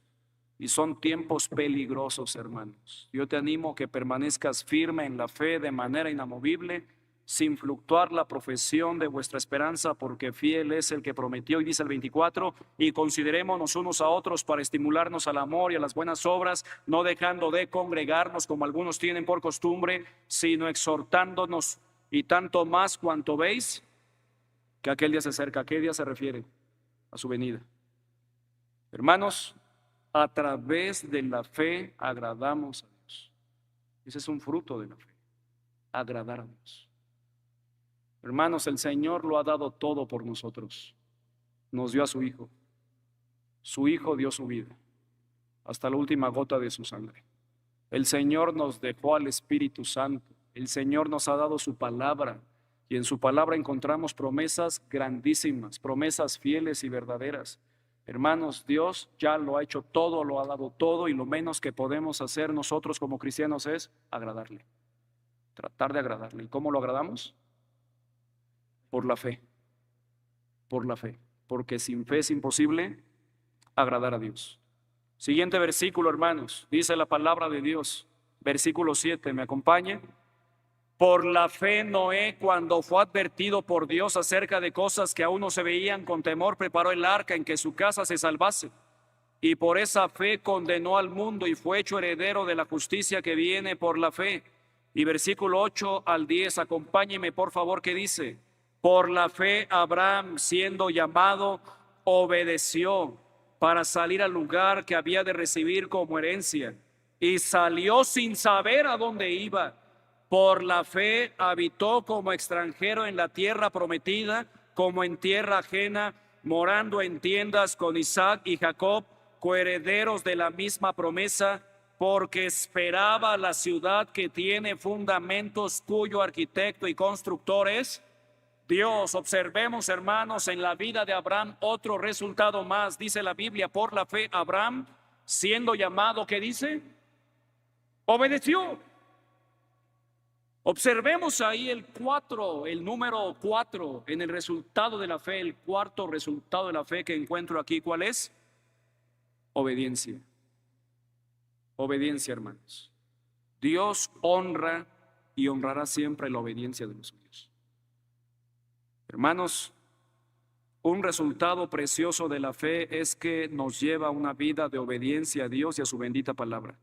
Y son tiempos peligrosos, hermanos. Yo te animo a que permanezcas firme en la fe de manera inamovible, sin fluctuar la profesión de vuestra esperanza, porque fiel es el que prometió. Y dice el 24, y considerémonos unos a otros para estimularnos al amor y a las buenas obras, no dejando de congregarnos como algunos tienen por costumbre, sino exhortándonos, y tanto más cuanto veis que aquel día se acerca. ¿A qué día se refiere? A su venida. Hermanos, a través de la fe agradamos a Dios. Ese es un fruto de la fe, agradar a Dios. Hermanos, el Señor lo ha dado todo por nosotros. Nos dio a su Hijo. Su Hijo dio su vida, hasta la última gota de su sangre. El Señor nos dejó al Espíritu Santo. El Señor nos ha dado su palabra. Y en su palabra encontramos promesas grandísimas, promesas fieles y verdaderas. Hermanos, Dios ya lo ha hecho todo, lo ha dado todo, y lo menos que podemos hacer nosotros como cristianos es agradarle, tratar de agradarle. ¿Y cómo lo agradamos? Por la fe, porque sin fe es imposible agradar a Dios. Siguiente versículo, hermanos, dice la palabra de Dios, versículo 7, ¿me acompaña? Por la fe Noé, cuando fue advertido por Dios acerca de cosas que aún no se veían, con temor preparó el arca en que su casa se salvase. Y por esa fe condenó al mundo y fue hecho heredero de la justicia que viene por la fe. Y versículo 8 al 10, acompáñeme por favor, que dice, por la fe Abraham, siendo llamado, obedeció para salir al lugar que había de recibir como herencia, y salió sin saber a dónde iba. Por la fe habitó como extranjero en la tierra prometida, como en tierra ajena, morando en tiendas con Isaac y Jacob, coherederos de la misma promesa, porque esperaba la ciudad que tiene fundamentos, cuyo arquitecto y constructor es Dios. Observemos, hermanos, en la vida de Abraham otro resultado más. Dice la Biblia, por la fe Abraham, siendo llamado, ¿qué dice? Obedeció. Observemos ahí el número 4 en el resultado de la fe, el cuarto resultado de la fe que encuentro aquí. ¿Cuál es? Obediencia. Obediencia, hermanos. Dios honra y honrará siempre la obediencia de los suyos. Hermanos, un resultado precioso de la fe es que nos lleva a una vida de obediencia a Dios y a su bendita palabra.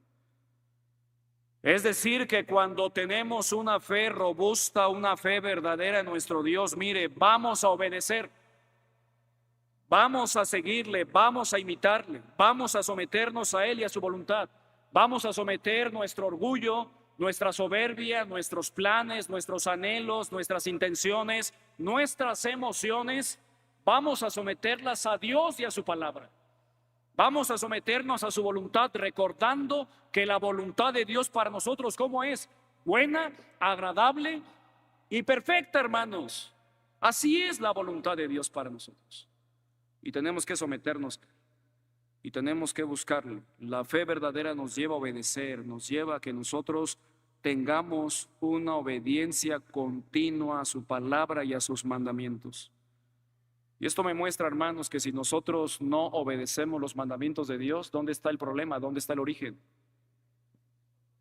Es decir, que cuando tenemos una fe robusta, una fe verdadera en nuestro Dios, mire, vamos a obedecer, vamos a seguirle, vamos a imitarle, vamos a someternos a Él y a su voluntad, vamos a someter nuestro orgullo, nuestra soberbia, nuestros planes, nuestros anhelos, nuestras intenciones, nuestras emociones, vamos a someterlas a Dios y a su palabra. Vamos a someternos a su voluntad, recordando que la voluntad de Dios para nosotros, ¿cómo es? Buena, agradable y perfecta, hermanos. Así es la voluntad de Dios para nosotros. Y tenemos que someternos y tenemos que buscarle. La fe verdadera nos lleva a obedecer, nos lleva a que nosotros tengamos una obediencia continua a su palabra y a sus mandamientos. Y esto me muestra, hermanos, que si nosotros no obedecemos los mandamientos de Dios, ¿dónde está el problema? ¿Dónde está el origen?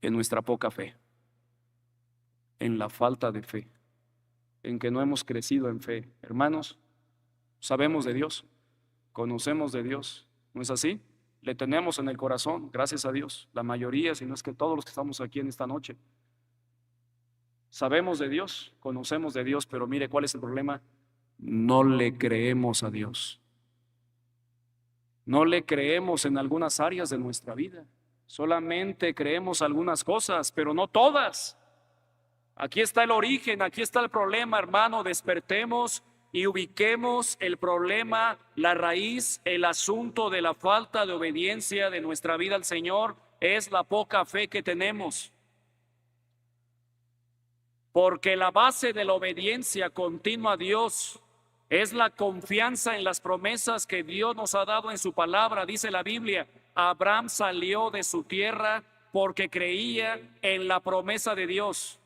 En nuestra poca fe, en la falta de fe, en que no hemos crecido en fe. Hermanos, sabemos de Dios, conocemos de Dios, ¿no es así? Le tenemos en el corazón, gracias a Dios, la mayoría, si no es que todos los que estamos aquí en esta noche. Sabemos de Dios, conocemos de Dios, pero mire, ¿cuál es el problema? No le creemos a Dios. No le creemos en algunas áreas de nuestra vida. Solamente creemos algunas cosas, pero no todas. Aquí está el origen, aquí está el problema, hermano. Despertemos y ubiquemos el problema, la raíz, el asunto de la falta de obediencia de nuestra vida al Señor es la poca fe que tenemos. Porque la base de la obediencia continua a Dios es la confianza en las promesas que Dios nos ha dado en su palabra. Dice la Biblia, Abraham salió de su tierra porque creía en la promesa de Dios,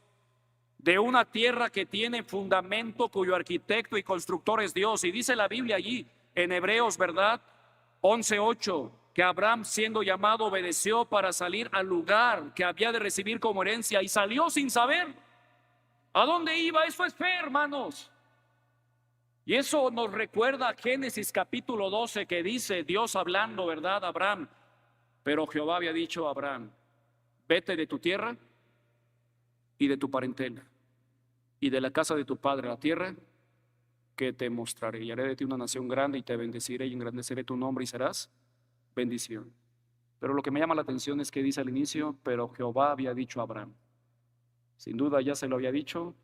de una tierra que tiene fundamento, cuyo arquitecto y constructor es Dios. Y dice la Biblia allí en Hebreos, ¿verdad? 11:8, que Abraham, siendo llamado, obedeció para salir al lugar que había de recibir como herencia, y salió sin saber a dónde iba. Eso es fe, hermanos. Y eso nos recuerda a Génesis capítulo 12, que dice Dios hablando, ¿verdad? A Abraham, pero Jehová había dicho a Abraham, vete de tu tierra y de tu parentela y de la casa de tu padre a la tierra que te mostraré, y haré de ti una nación grande, y te bendeciré y engrandeceré tu nombre, y serás bendición. Pero lo que me llama la atención es que dice al inicio, pero Jehová había dicho a Abraham. Sin duda ya se lo había dicho,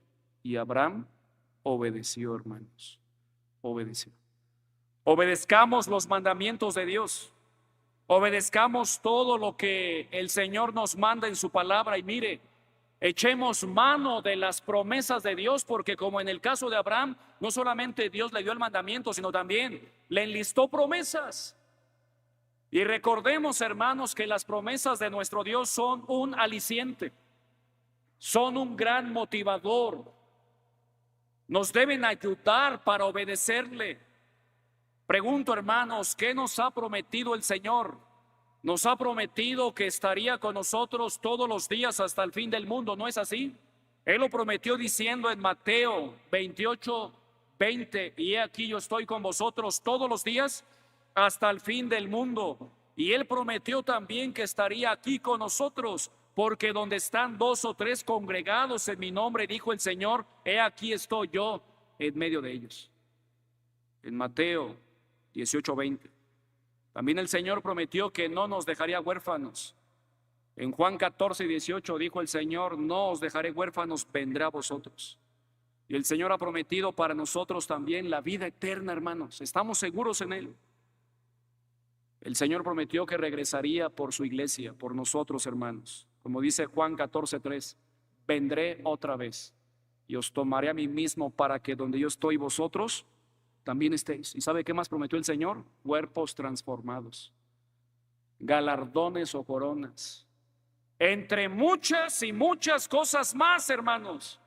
y Abraham obedeció, hermanos. Obedeció. Obedezcamos los mandamientos de Dios. Obedezcamos todo lo que el Señor nos manda en su palabra, y mire, echemos mano de las promesas de Dios, porque como en el caso de Abraham, no solamente Dios le dio el mandamiento, sino también le enlistó promesas. Y recordemos, hermanos, que las promesas de nuestro Dios son un aliciente, son un gran motivador, nos deben ayudar para obedecerle. Pregunto, hermanos, ¿qué nos ha prometido el Señor? Nos ha prometido que estaría con nosotros todos los días hasta el fin del mundo, ¿no es así? Él lo prometió diciendo en Mateo 28:20, y he aquí yo estoy con vosotros todos los días hasta el fin del mundo. Y Él prometió también que estaría aquí con nosotros, porque donde están 2 o 3 congregados en mi nombre, dijo el Señor, he aquí estoy yo en medio de ellos. En Mateo 18:20. También el Señor prometió que no nos dejaría huérfanos. En Juan 14:18 dijo el Señor, no os dejaré huérfanos, vendré a vosotros. Y el Señor ha prometido para nosotros también la vida eterna, hermanos. Estamos seguros en Él. El Señor prometió que regresaría por su iglesia, por nosotros, hermanos. Como dice Juan 14:3, vendré otra vez y os tomaré a mí mismo, para que donde yo estoy vosotros también estéis. ¿Y sabe qué más prometió el Señor? Cuerpos transformados, galardones o coronas, entre muchas y muchas cosas más, hermanos.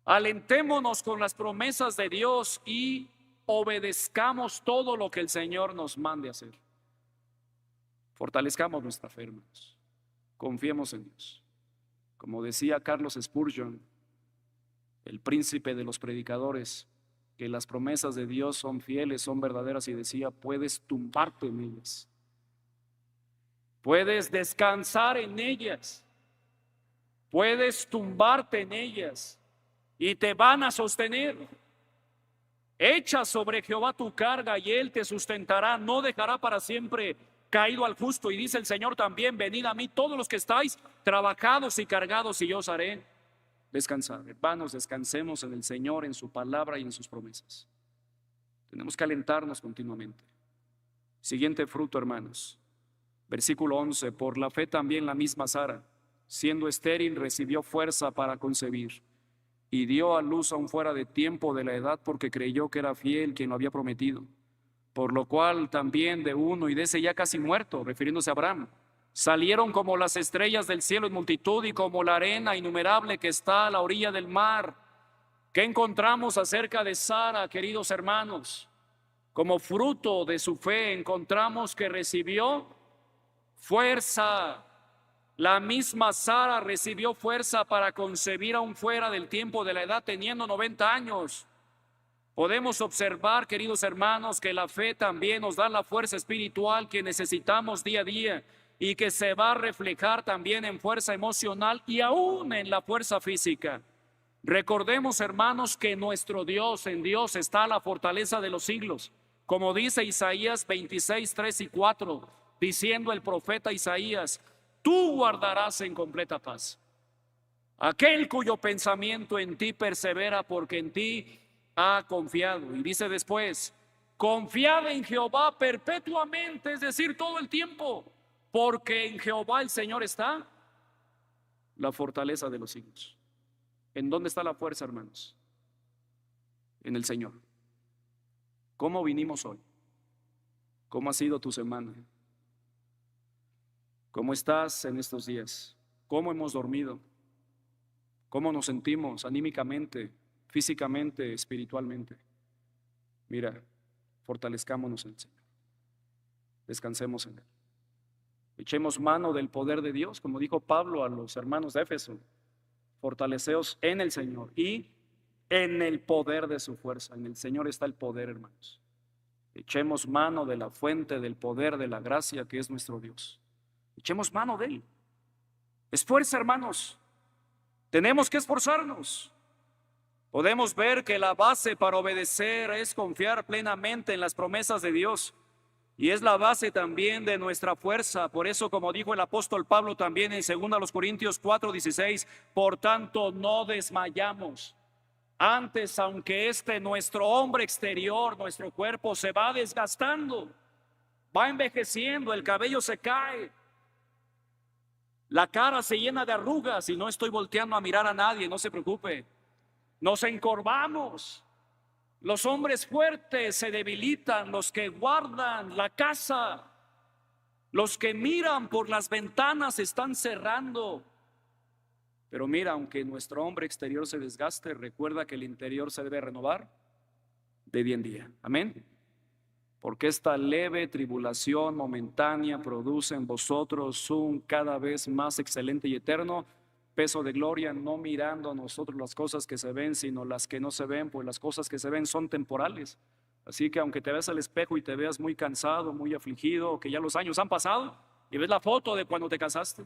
Alentémonos con las promesas de Dios y obedezcamos todo lo que el Señor nos mande hacer. Fortalezcamos nuestra fe, hermanos. Confiemos en Dios. Como decía Carlos Spurgeon, el príncipe de los predicadores, que las promesas de Dios son fieles, son verdaderas, y decía, puedes tumbarte en ellas, puedes descansar en ellas, puedes tumbarte en ellas y te van a sostener. Echa sobre Jehová tu carga y Él te sustentará, no dejará para siempre caído al justo. Y dice el Señor también, venid a mí todos los que estáis trabajados y cargados, y yo os haré descansar. Hermanos, descansemos en el Señor, en su palabra y en sus promesas. Tenemos que alentarnos continuamente. Siguiente fruto, hermanos. Versículo 11, por la fe también la misma Sara, siendo estéril, recibió fuerza para concebir, y dio a luz aún fuera de tiempo de la edad, porque creyó que era fiel quien lo había prometido. Por lo cual también de uno, y de ese ya casi muerto, refiriéndose a Abraham, salieron como las estrellas del cielo en multitud, y como la arena innumerable que está a la orilla del mar. ¿Qué encontramos acerca de Sara, queridos hermanos? Como fruto de su fe encontramos que recibió fuerza. La misma Sara recibió fuerza para concebir aún fuera del tiempo de la edad, teniendo 90 años. Podemos observar, queridos hermanos, que la fe también nos da la fuerza espiritual que necesitamos día a día, y que se va a reflejar también en fuerza emocional y aún en la fuerza física. Recordemos, hermanos, que nuestro Dios, en Dios está la fortaleza de los siglos, como dice Isaías 26:3-4, diciendo el profeta Isaías, tú guardarás en completa paz aquel cuyo pensamiento en ti persevera, porque en ti ha confiado. Y dice después, confiad en Jehová perpetuamente, es decir, todo el tiempo, porque en Jehová el Señor está la fortaleza de los siglos. ¿En dónde está la fuerza, hermanos? En el Señor. ¿Cómo vinimos hoy? ¿Cómo ha sido tu semana? ¿Cómo estás en estos días? ¿Cómo hemos dormido? ¿Cómo nos sentimos anímicamente, físicamente, espiritualmente? Mira, fortalezcámonos en el Señor. Descansemos en Él. Echemos mano del poder de Dios, como dijo Pablo a los hermanos de Éfeso. Fortaleceos en el Señor y en el poder de su fuerza. En el Señor está el poder, hermanos. Echemos mano de la fuente del poder, de la gracia que es nuestro Dios. Echemos mano de Él. Esfuerza, hermanos. Tenemos que esforzarnos. Podemos ver que la base para obedecer es confiar plenamente en las promesas de Dios. Y es la base también de nuestra fuerza. Por eso, como dijo el apóstol Pablo también en 2 Corintios 4:16, por tanto no desmayamos. Antes, aunque nuestro hombre exterior, nuestro cuerpo se va desgastando, va envejeciendo, el cabello se cae, la cara se llena de arrugas, y no estoy volteando a mirar a nadie, no se preocupe. Nos encorvamos. Los hombres fuertes se debilitan, los que guardan la casa, los que miran por las ventanas se están cerrando. Pero mira, aunque nuestro hombre exterior se desgaste, recuerda que el interior se debe renovar de día en día. Amén. Porque esta leve tribulación momentánea produce en vosotros un cada vez más excelente y eterno peso de gloria, no mirando a nosotros las cosas que se ven, sino las que no se ven, pues las cosas que se ven son temporales. Así que aunque te veas al espejo y te veas muy cansado, muy afligido, que ya los años han pasado, y ves la foto de cuando te casaste,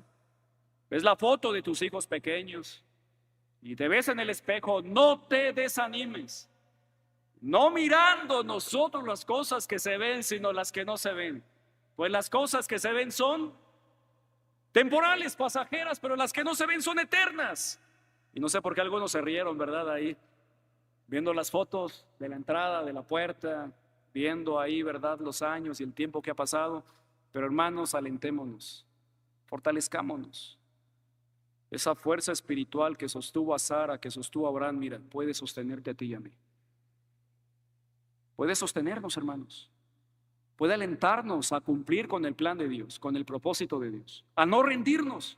ves la foto de tus hijos pequeños, y te ves en el espejo, no te desanimes. No mirando nosotros las cosas que se ven, sino las que no se ven. Pues las cosas que se ven son temporales, pasajeras, pero las que no se ven son eternas. Y no sé por qué algunos se rieron, ¿verdad? Ahí, viendo las fotos de la entrada, de la puerta, viendo ahí, ¿verdad? Los años y el tiempo que ha pasado. Pero hermanos, alentémonos, fortalezcámonos. Esa fuerza espiritual que sostuvo a Sara, que sostuvo a Abraham, mira, puede sostenerte a ti y a mí. Puede sostenernos, hermanos. Puede alentarnos a cumplir con el plan de Dios, con el propósito de Dios, a no rendirnos,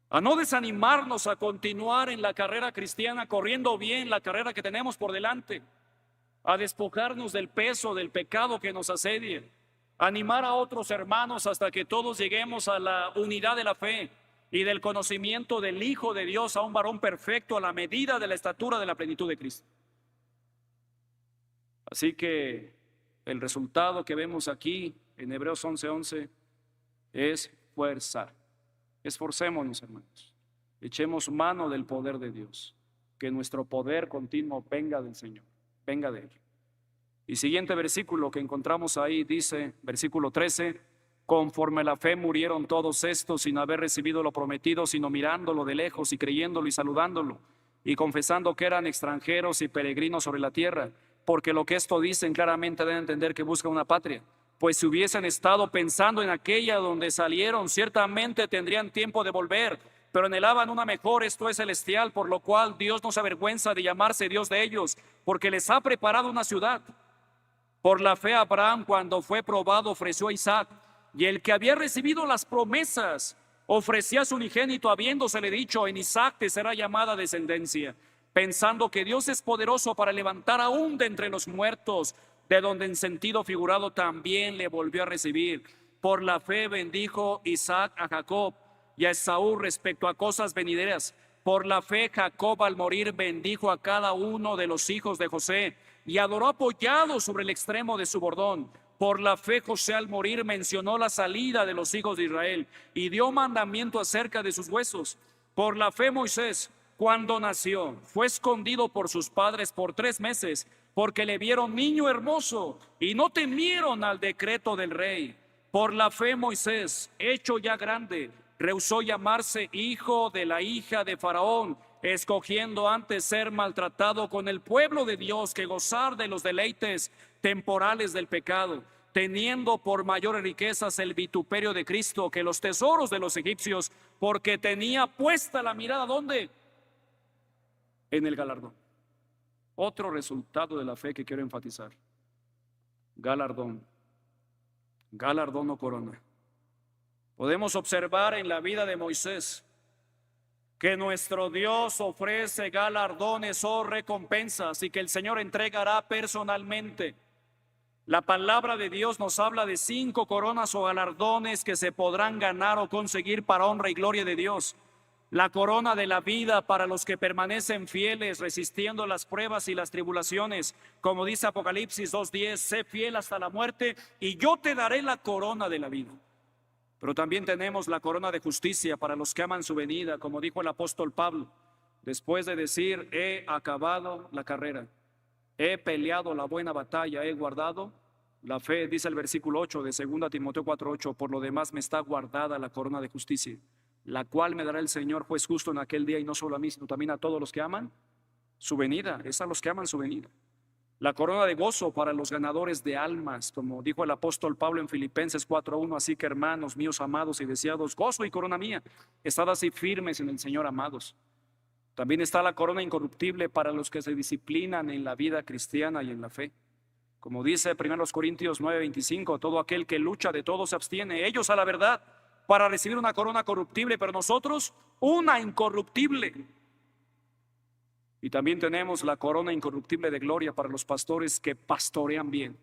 a no desanimarnos, a continuar en la carrera cristiana, corriendo bien la carrera que tenemos por delante, a despojarnos del peso, del pecado que nos asedia, a animar a otros hermanos hasta que todos lleguemos a la unidad de la fe y del conocimiento del Hijo de Dios, a un varón perfecto a la medida de la estatura de la plenitud de Cristo. Así que el resultado que vemos aquí en Hebreos 11:11 es fuerza. Esforcémonos, hermanos. Echemos mano del poder de Dios. Que nuestro poder continuo venga del Señor, venga de Él. Y siguiente versículo que encontramos ahí dice, versículo 13, conforme la fe murieron todos estos sin haber recibido lo prometido, sino mirándolo de lejos y creyéndolo y saludándolo y confesando que eran extranjeros y peregrinos sobre la tierra. Porque lo que esto dicen claramente deben entender que buscan una patria. Pues si hubiesen estado pensando en aquella donde salieron, ciertamente tendrían tiempo de volver, pero anhelaban una mejor, esto es celestial, por lo cual Dios no se avergüenza de llamarse Dios de ellos, porque les ha preparado una ciudad. Por la fe Abraham, cuando fue probado, ofreció a Isaac, y el que había recibido las promesas ofrecía a su unigénito, habiéndosele dicho, en Isaac te será llamada descendencia, pensando que Dios es poderoso para levantar aún de entre los muertos, de donde en sentido figurado también le volvió a recibir. Por la fe bendijo Isaac a Jacob y a Esaú respecto a cosas venideras. Por la fe Jacob al morir bendijo a cada uno de los hijos de José y adoró apoyado sobre el extremo de su bordón. Por la fe José al morir mencionó la salida de los hijos de Israel y dio mandamiento acerca de sus huesos. Por la fe Moisés, cuando nació, fue escondido por sus padres por 3 meses, porque le vieron niño hermoso y no temieron al decreto del rey. Por la fe Moisés, hecho ya grande, rehusó llamarse hijo de la hija de Faraón escogiendo antes ser maltratado con el pueblo de Dios que gozar de los deleites temporales del pecado, teniendo por mayores riquezas el vituperio de Cristo que los tesoros de los egipcios, porque tenía puesta la mirada, ¿dónde? En el galardón. Otro resultado de la fe que quiero enfatizar: galardón. Galardón o corona. Podemos observar en la vida de Moisés que nuestro Dios ofrece galardones o recompensas y que el Señor entregará personalmente. La palabra de Dios nos habla de 5 coronas o galardones que se podrán ganar o conseguir para honra y gloria de Dios. La corona de la vida para los que permanecen fieles, resistiendo las pruebas y las tribulaciones. Como dice Apocalipsis 2:10, sé fiel hasta la muerte y yo te daré la corona de la vida. Pero también tenemos la corona de justicia para los que aman su venida, como dijo el apóstol Pablo, después de decir, he acabado la carrera, he peleado la buena batalla, he guardado la fe, dice el versículo 8 de 2 Timoteo 4:8, por lo demás me está guardada la corona de justicia, la cual me dará el Señor juez justo en aquel día, y no solo a mí, sino también a todos los que aman su venida. Es a los que aman su venida. La corona de gozo para los ganadores de almas, como dijo el apóstol Pablo en Filipenses 4:1, así que hermanos míos amados y deseados, gozo y corona mía, estad así firmes en el Señor, amados. También está la corona incorruptible para los que se disciplinan en la vida cristiana y en la fe. Como dice 1 Corintios 9:25, todo aquel que lucha de todo se abstiene, ellos a la verdad, para recibir una corona corruptible, pero nosotros una incorruptible. Y también tenemos la corona incorruptible de gloria para los pastores que pastorean bien.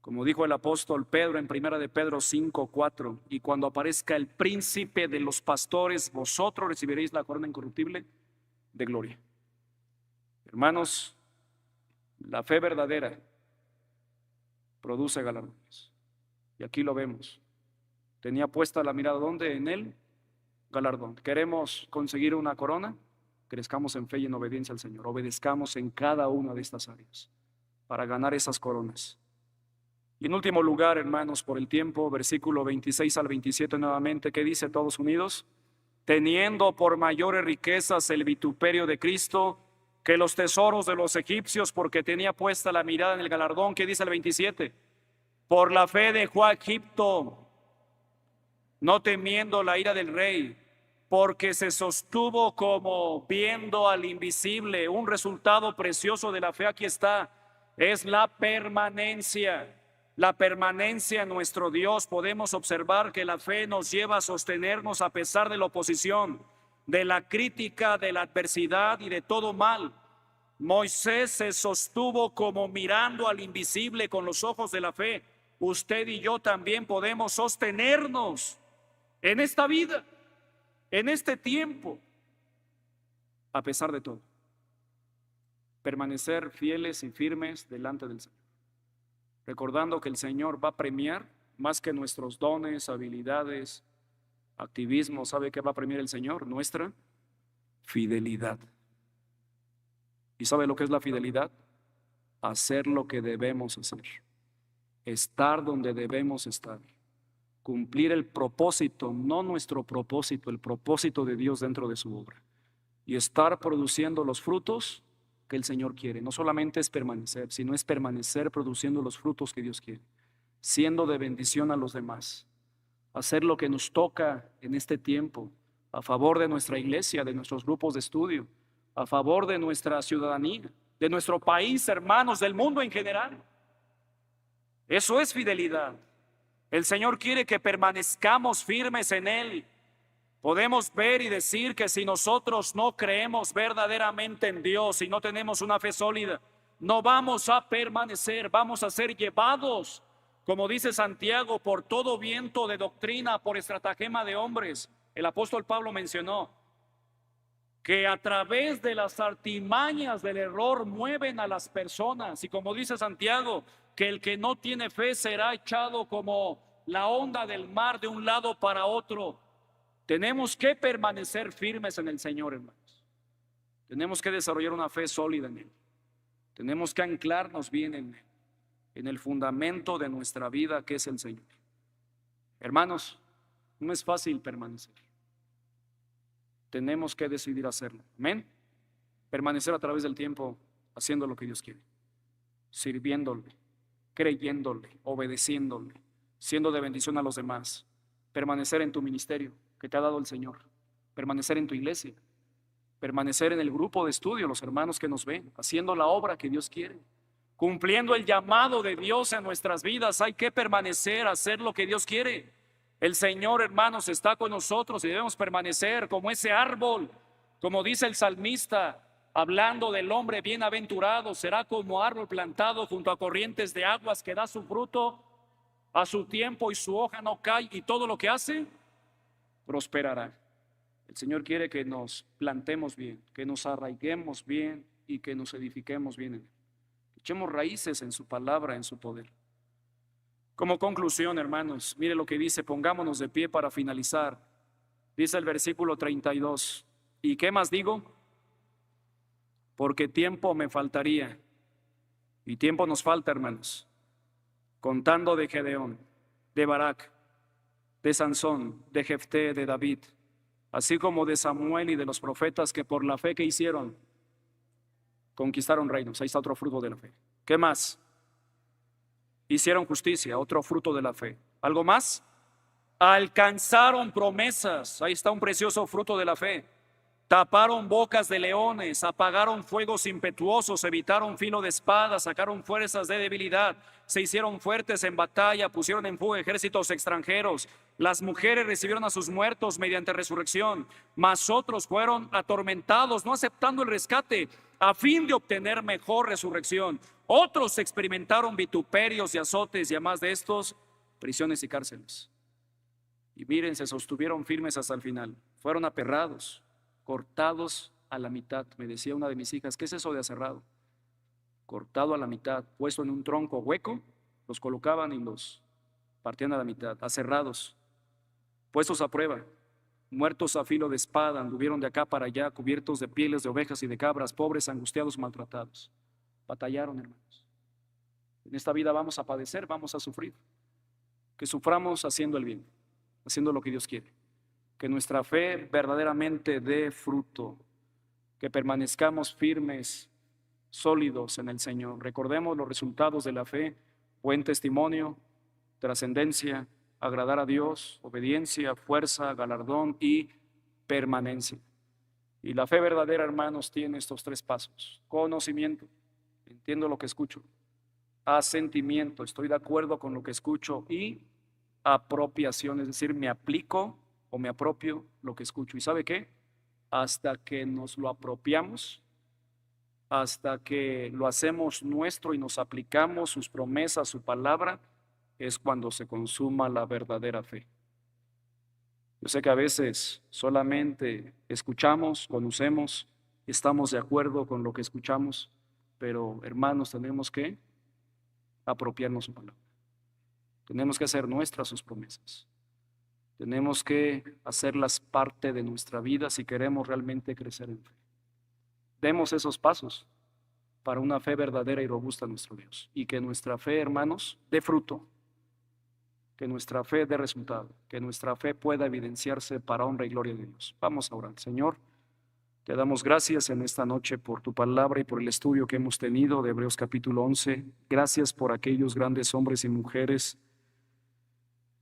Como dijo el apóstol Pedro en 1 de Pedro 5:4, y cuando aparezca el príncipe de los pastores, vosotros recibiréis la corona incorruptible de gloria. Hermanos, la fe verdadera produce galardones. Y aquí lo vemos. Tenía puesta la mirada, ¿dónde? En el galardón. ¿Queremos conseguir una corona? Crezcamos en fe y en obediencia al Señor. Obedezcamos en cada una de estas áreas para ganar esas coronas. Y en último lugar, hermanos, por el tiempo, versículo 26 al 27 nuevamente, ¿qué dice todos unidos? Teniendo por mayores riquezas el vituperio de Cristo que los tesoros de los egipcios, porque tenía puesta la mirada en el galardón. ¿Qué dice el 27? Por la fe dejó a Egipto, no temiendo la ira del rey, porque se sostuvo como viendo al invisible. Un resultado precioso de la fe, aquí está, es la permanencia. La permanencia en nuestro Dios. Podemos observar que la fe nos lleva a sostenernos a pesar de la oposición, de la crítica, de la adversidad y de todo mal. Moisés se sostuvo como mirando al invisible con los ojos de la fe. Usted y yo también podemos sostenernos en esta vida, en este tiempo, a pesar de todo. Permanecer fieles y firmes delante del Señor, recordando que el Señor va a premiar más que nuestros dones, habilidades, activismo. ¿Sabe qué va a premiar el Señor? Nuestra fidelidad. ¿Y sabe lo que es la fidelidad? Hacer lo que debemos hacer, estar donde debemos estar, cumplir el propósito, no nuestro propósito, el propósito de Dios dentro de su obra, y estar produciendo los frutos que el Señor quiere. No solamente es permanecer, sino es permanecer produciendo los frutos que Dios quiere, siendo de bendición a los demás, hacer lo que nos toca en este tiempo, a favor de nuestra iglesia, de nuestros grupos de estudio, a favor de nuestra ciudadanía, de nuestro país, hermanos, del mundo en general. Eso es fidelidad. El Señor quiere que permanezcamos firmes en Él. Podemos ver y decir que si nosotros no creemos verdaderamente en Dios y no tenemos una fe sólida, no vamos a permanecer, vamos a ser llevados, como dice Santiago, por todo viento de doctrina, por estratagema de hombres. El apóstol Pablo mencionó que a través de las artimañas del error mueven a las personas, y como dice Santiago, que el que no tiene fe será echado como la onda del mar de un lado para otro. Tenemos que permanecer firmes en el Señor, hermanos. Tenemos que desarrollar una fe sólida en Él. Tenemos que anclarnos bien en Él, en el fundamento de nuestra vida, que es el Señor. Hermanos, no es fácil permanecer. Tenemos que decidir hacerlo. Amén. Permanecer a través del tiempo haciendo lo que Dios quiere, sirviéndole, creyéndole, obedeciéndole, siendo de bendición a los demás. Permanecer en tu ministerio que te ha dado el Señor. Permanecer en tu iglesia. Permanecer en el grupo de estudio, los hermanos que nos ven, haciendo la obra que Dios quiere. Cumpliendo el llamado de Dios en nuestras vidas. Hay que permanecer, hacer lo que Dios quiere. El Señor, hermanos, está con nosotros y debemos permanecer como ese árbol, como dice el salmista, hablando del hombre bienaventurado, será como árbol plantado junto a corrientes de aguas que da su fruto a su tiempo y su hoja no cae y todo lo que hace prosperará. El Señor quiere que nos plantemos bien, que nos arraiguemos bien y que nos edifiquemos bien en Él. Echemos raíces en su palabra, en su poder. Como conclusión, hermanos, mire lo que dice, pongámonos de pie para finalizar. Dice el versículo 32, ¿y qué más digo? Porque tiempo me faltaría, y tiempo nos falta, hermanos, contando de Gedeón, de Barak, de Sansón, de Jefté, de David, así como de Samuel y de los profetas que por la fe que hicieron, conquistaron reinos. Ahí está otro fruto de la fe. ¿Qué más? Hicieron justicia, otro fruto de la fe. ¿Algo más? Alcanzaron promesas. Ahí está un precioso fruto de la fe. Taparon bocas de leones, apagaron fuegos impetuosos, evitaron filo de espada, sacaron fuerzas de debilidad, se hicieron fuertes en batalla, pusieron en fuga ejércitos extranjeros. Las mujeres recibieron a sus muertos mediante resurrección, mas otros fueron atormentados, no aceptando el rescate, a fin de obtener mejor resurrección. Otros experimentaron vituperios y azotes, y además de estos, prisiones y cárceles. Y miren, se sostuvieron firmes hasta el final. Fueron aperrados, cortados a la mitad. Me decía una de mis hijas, ¿qué es eso de aserrado? Cortado a la mitad, puesto en un tronco hueco, los colocaban y los partían a la mitad. Aserrados, puestos a prueba, muertos a filo de espada, anduvieron de acá para allá, cubiertos de pieles de ovejas y de cabras, pobres, angustiados, maltratados. Batallaron, hermanos. En esta vida vamos a padecer, vamos a sufrir. Que suframos haciendo el bien, haciendo lo que Dios quiere. Que nuestra fe verdaderamente dé fruto, que permanezcamos firmes, sólidos en el Señor. Recordemos los resultados de la fe: buen testimonio, trascendencia, agradar a Dios, obediencia, fuerza, galardón y permanencia. Y la fe verdadera, hermanos, tiene estos tres pasos: conocimiento, entiendo lo que escucho; asentimiento, estoy de acuerdo con lo que escucho; y apropiación, es decir, me aplico o me apropio lo que escucho. ¿Y sabe qué? Hasta que nos lo apropiamos, hasta que lo hacemos nuestro y nos aplicamos sus promesas, su palabra, es cuando se consuma la verdadera fe. Yo sé que a veces solamente escuchamos, conocemos, estamos de acuerdo con lo que escuchamos, pero hermanos, tenemos que apropiarnos su palabra. Tenemos que hacer nuestras sus promesas. Tenemos que hacerlas parte de nuestra vida si queremos realmente crecer en fe. Demos esos pasos para una fe verdadera y robusta a nuestro Dios. Y que nuestra fe, hermanos, dé fruto. Que nuestra fe dé resultado. Que nuestra fe pueda evidenciarse para honra y gloria de Dios. Vamos a orar. Señor, te damos gracias en esta noche por tu palabra y por el estudio que hemos tenido de Hebreos capítulo 11. Gracias por aquellos grandes hombres y mujeres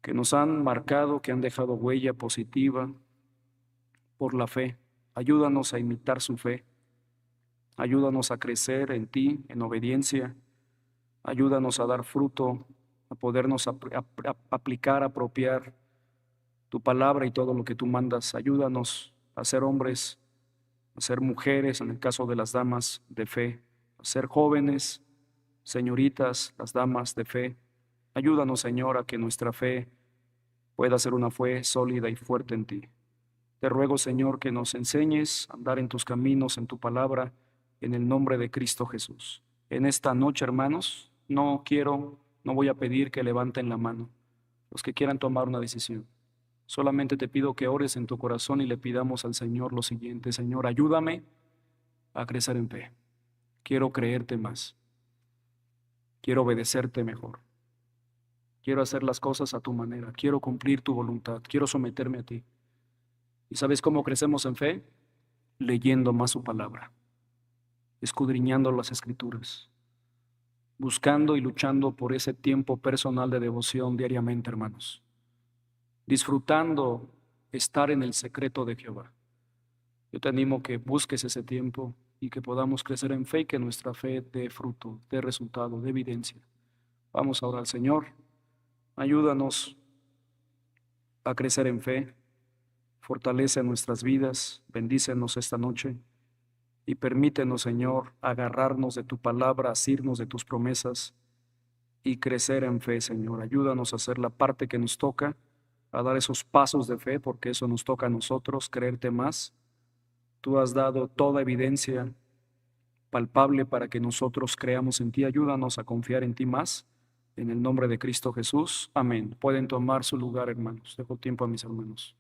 que nos han marcado, que han dejado huella positiva por la fe. Ayúdanos a imitar su fe. Ayúdanos a crecer en ti, en obediencia. Ayúdanos a dar fruto, a podernos aplicar, apropiar tu palabra y todo lo que tú mandas. Ayúdanos a ser hombres, a ser mujeres, en el caso de las damas de fe, a ser jóvenes, señoritas, las damas de fe. Ayúdanos, Señor, a que nuestra fe pueda ser una fe sólida y fuerte en ti. Te ruego, Señor, que nos enseñes a andar en tus caminos, en tu palabra, en el nombre de Cristo Jesús. En esta noche, hermanos, no voy a pedir que levanten la mano los que quieran tomar una decisión. Solamente te pido que ores en tu corazón y le pidamos al Señor lo siguiente: Señor, ayúdame a crecer en fe. Quiero creerte más. Quiero obedecerte mejor. Quiero hacer las cosas a tu manera. Quiero cumplir tu voluntad. Quiero someterme a ti. ¿Y sabes cómo crecemos en fe? Leyendo más su palabra, escudriñando las Escrituras, buscando y luchando por ese tiempo personal de devoción diariamente, hermanos, disfrutando estar en el secreto de Jehová. Yo te animo que busques ese tiempo y que podamos crecer en fe y que nuestra fe dé fruto, dé resultado, dé evidencia. Vamos ahora al Señor. Ayúdanos a crecer en fe, fortalece nuestras vidas, bendícenos esta noche y permítenos, Señor, agarrarnos de tu palabra, asirnos de tus promesas y crecer en fe, Señor. Ayúdanos a hacer la parte que nos toca, a dar esos pasos de fe, porque eso nos toca a nosotros, creerte más. Tú has dado toda evidencia palpable para que nosotros creamos en ti. Ayúdanos a confiar en ti más. En el nombre de Cristo Jesús. Amén. Pueden tomar su lugar, hermanos. Dejo tiempo a mis hermanos.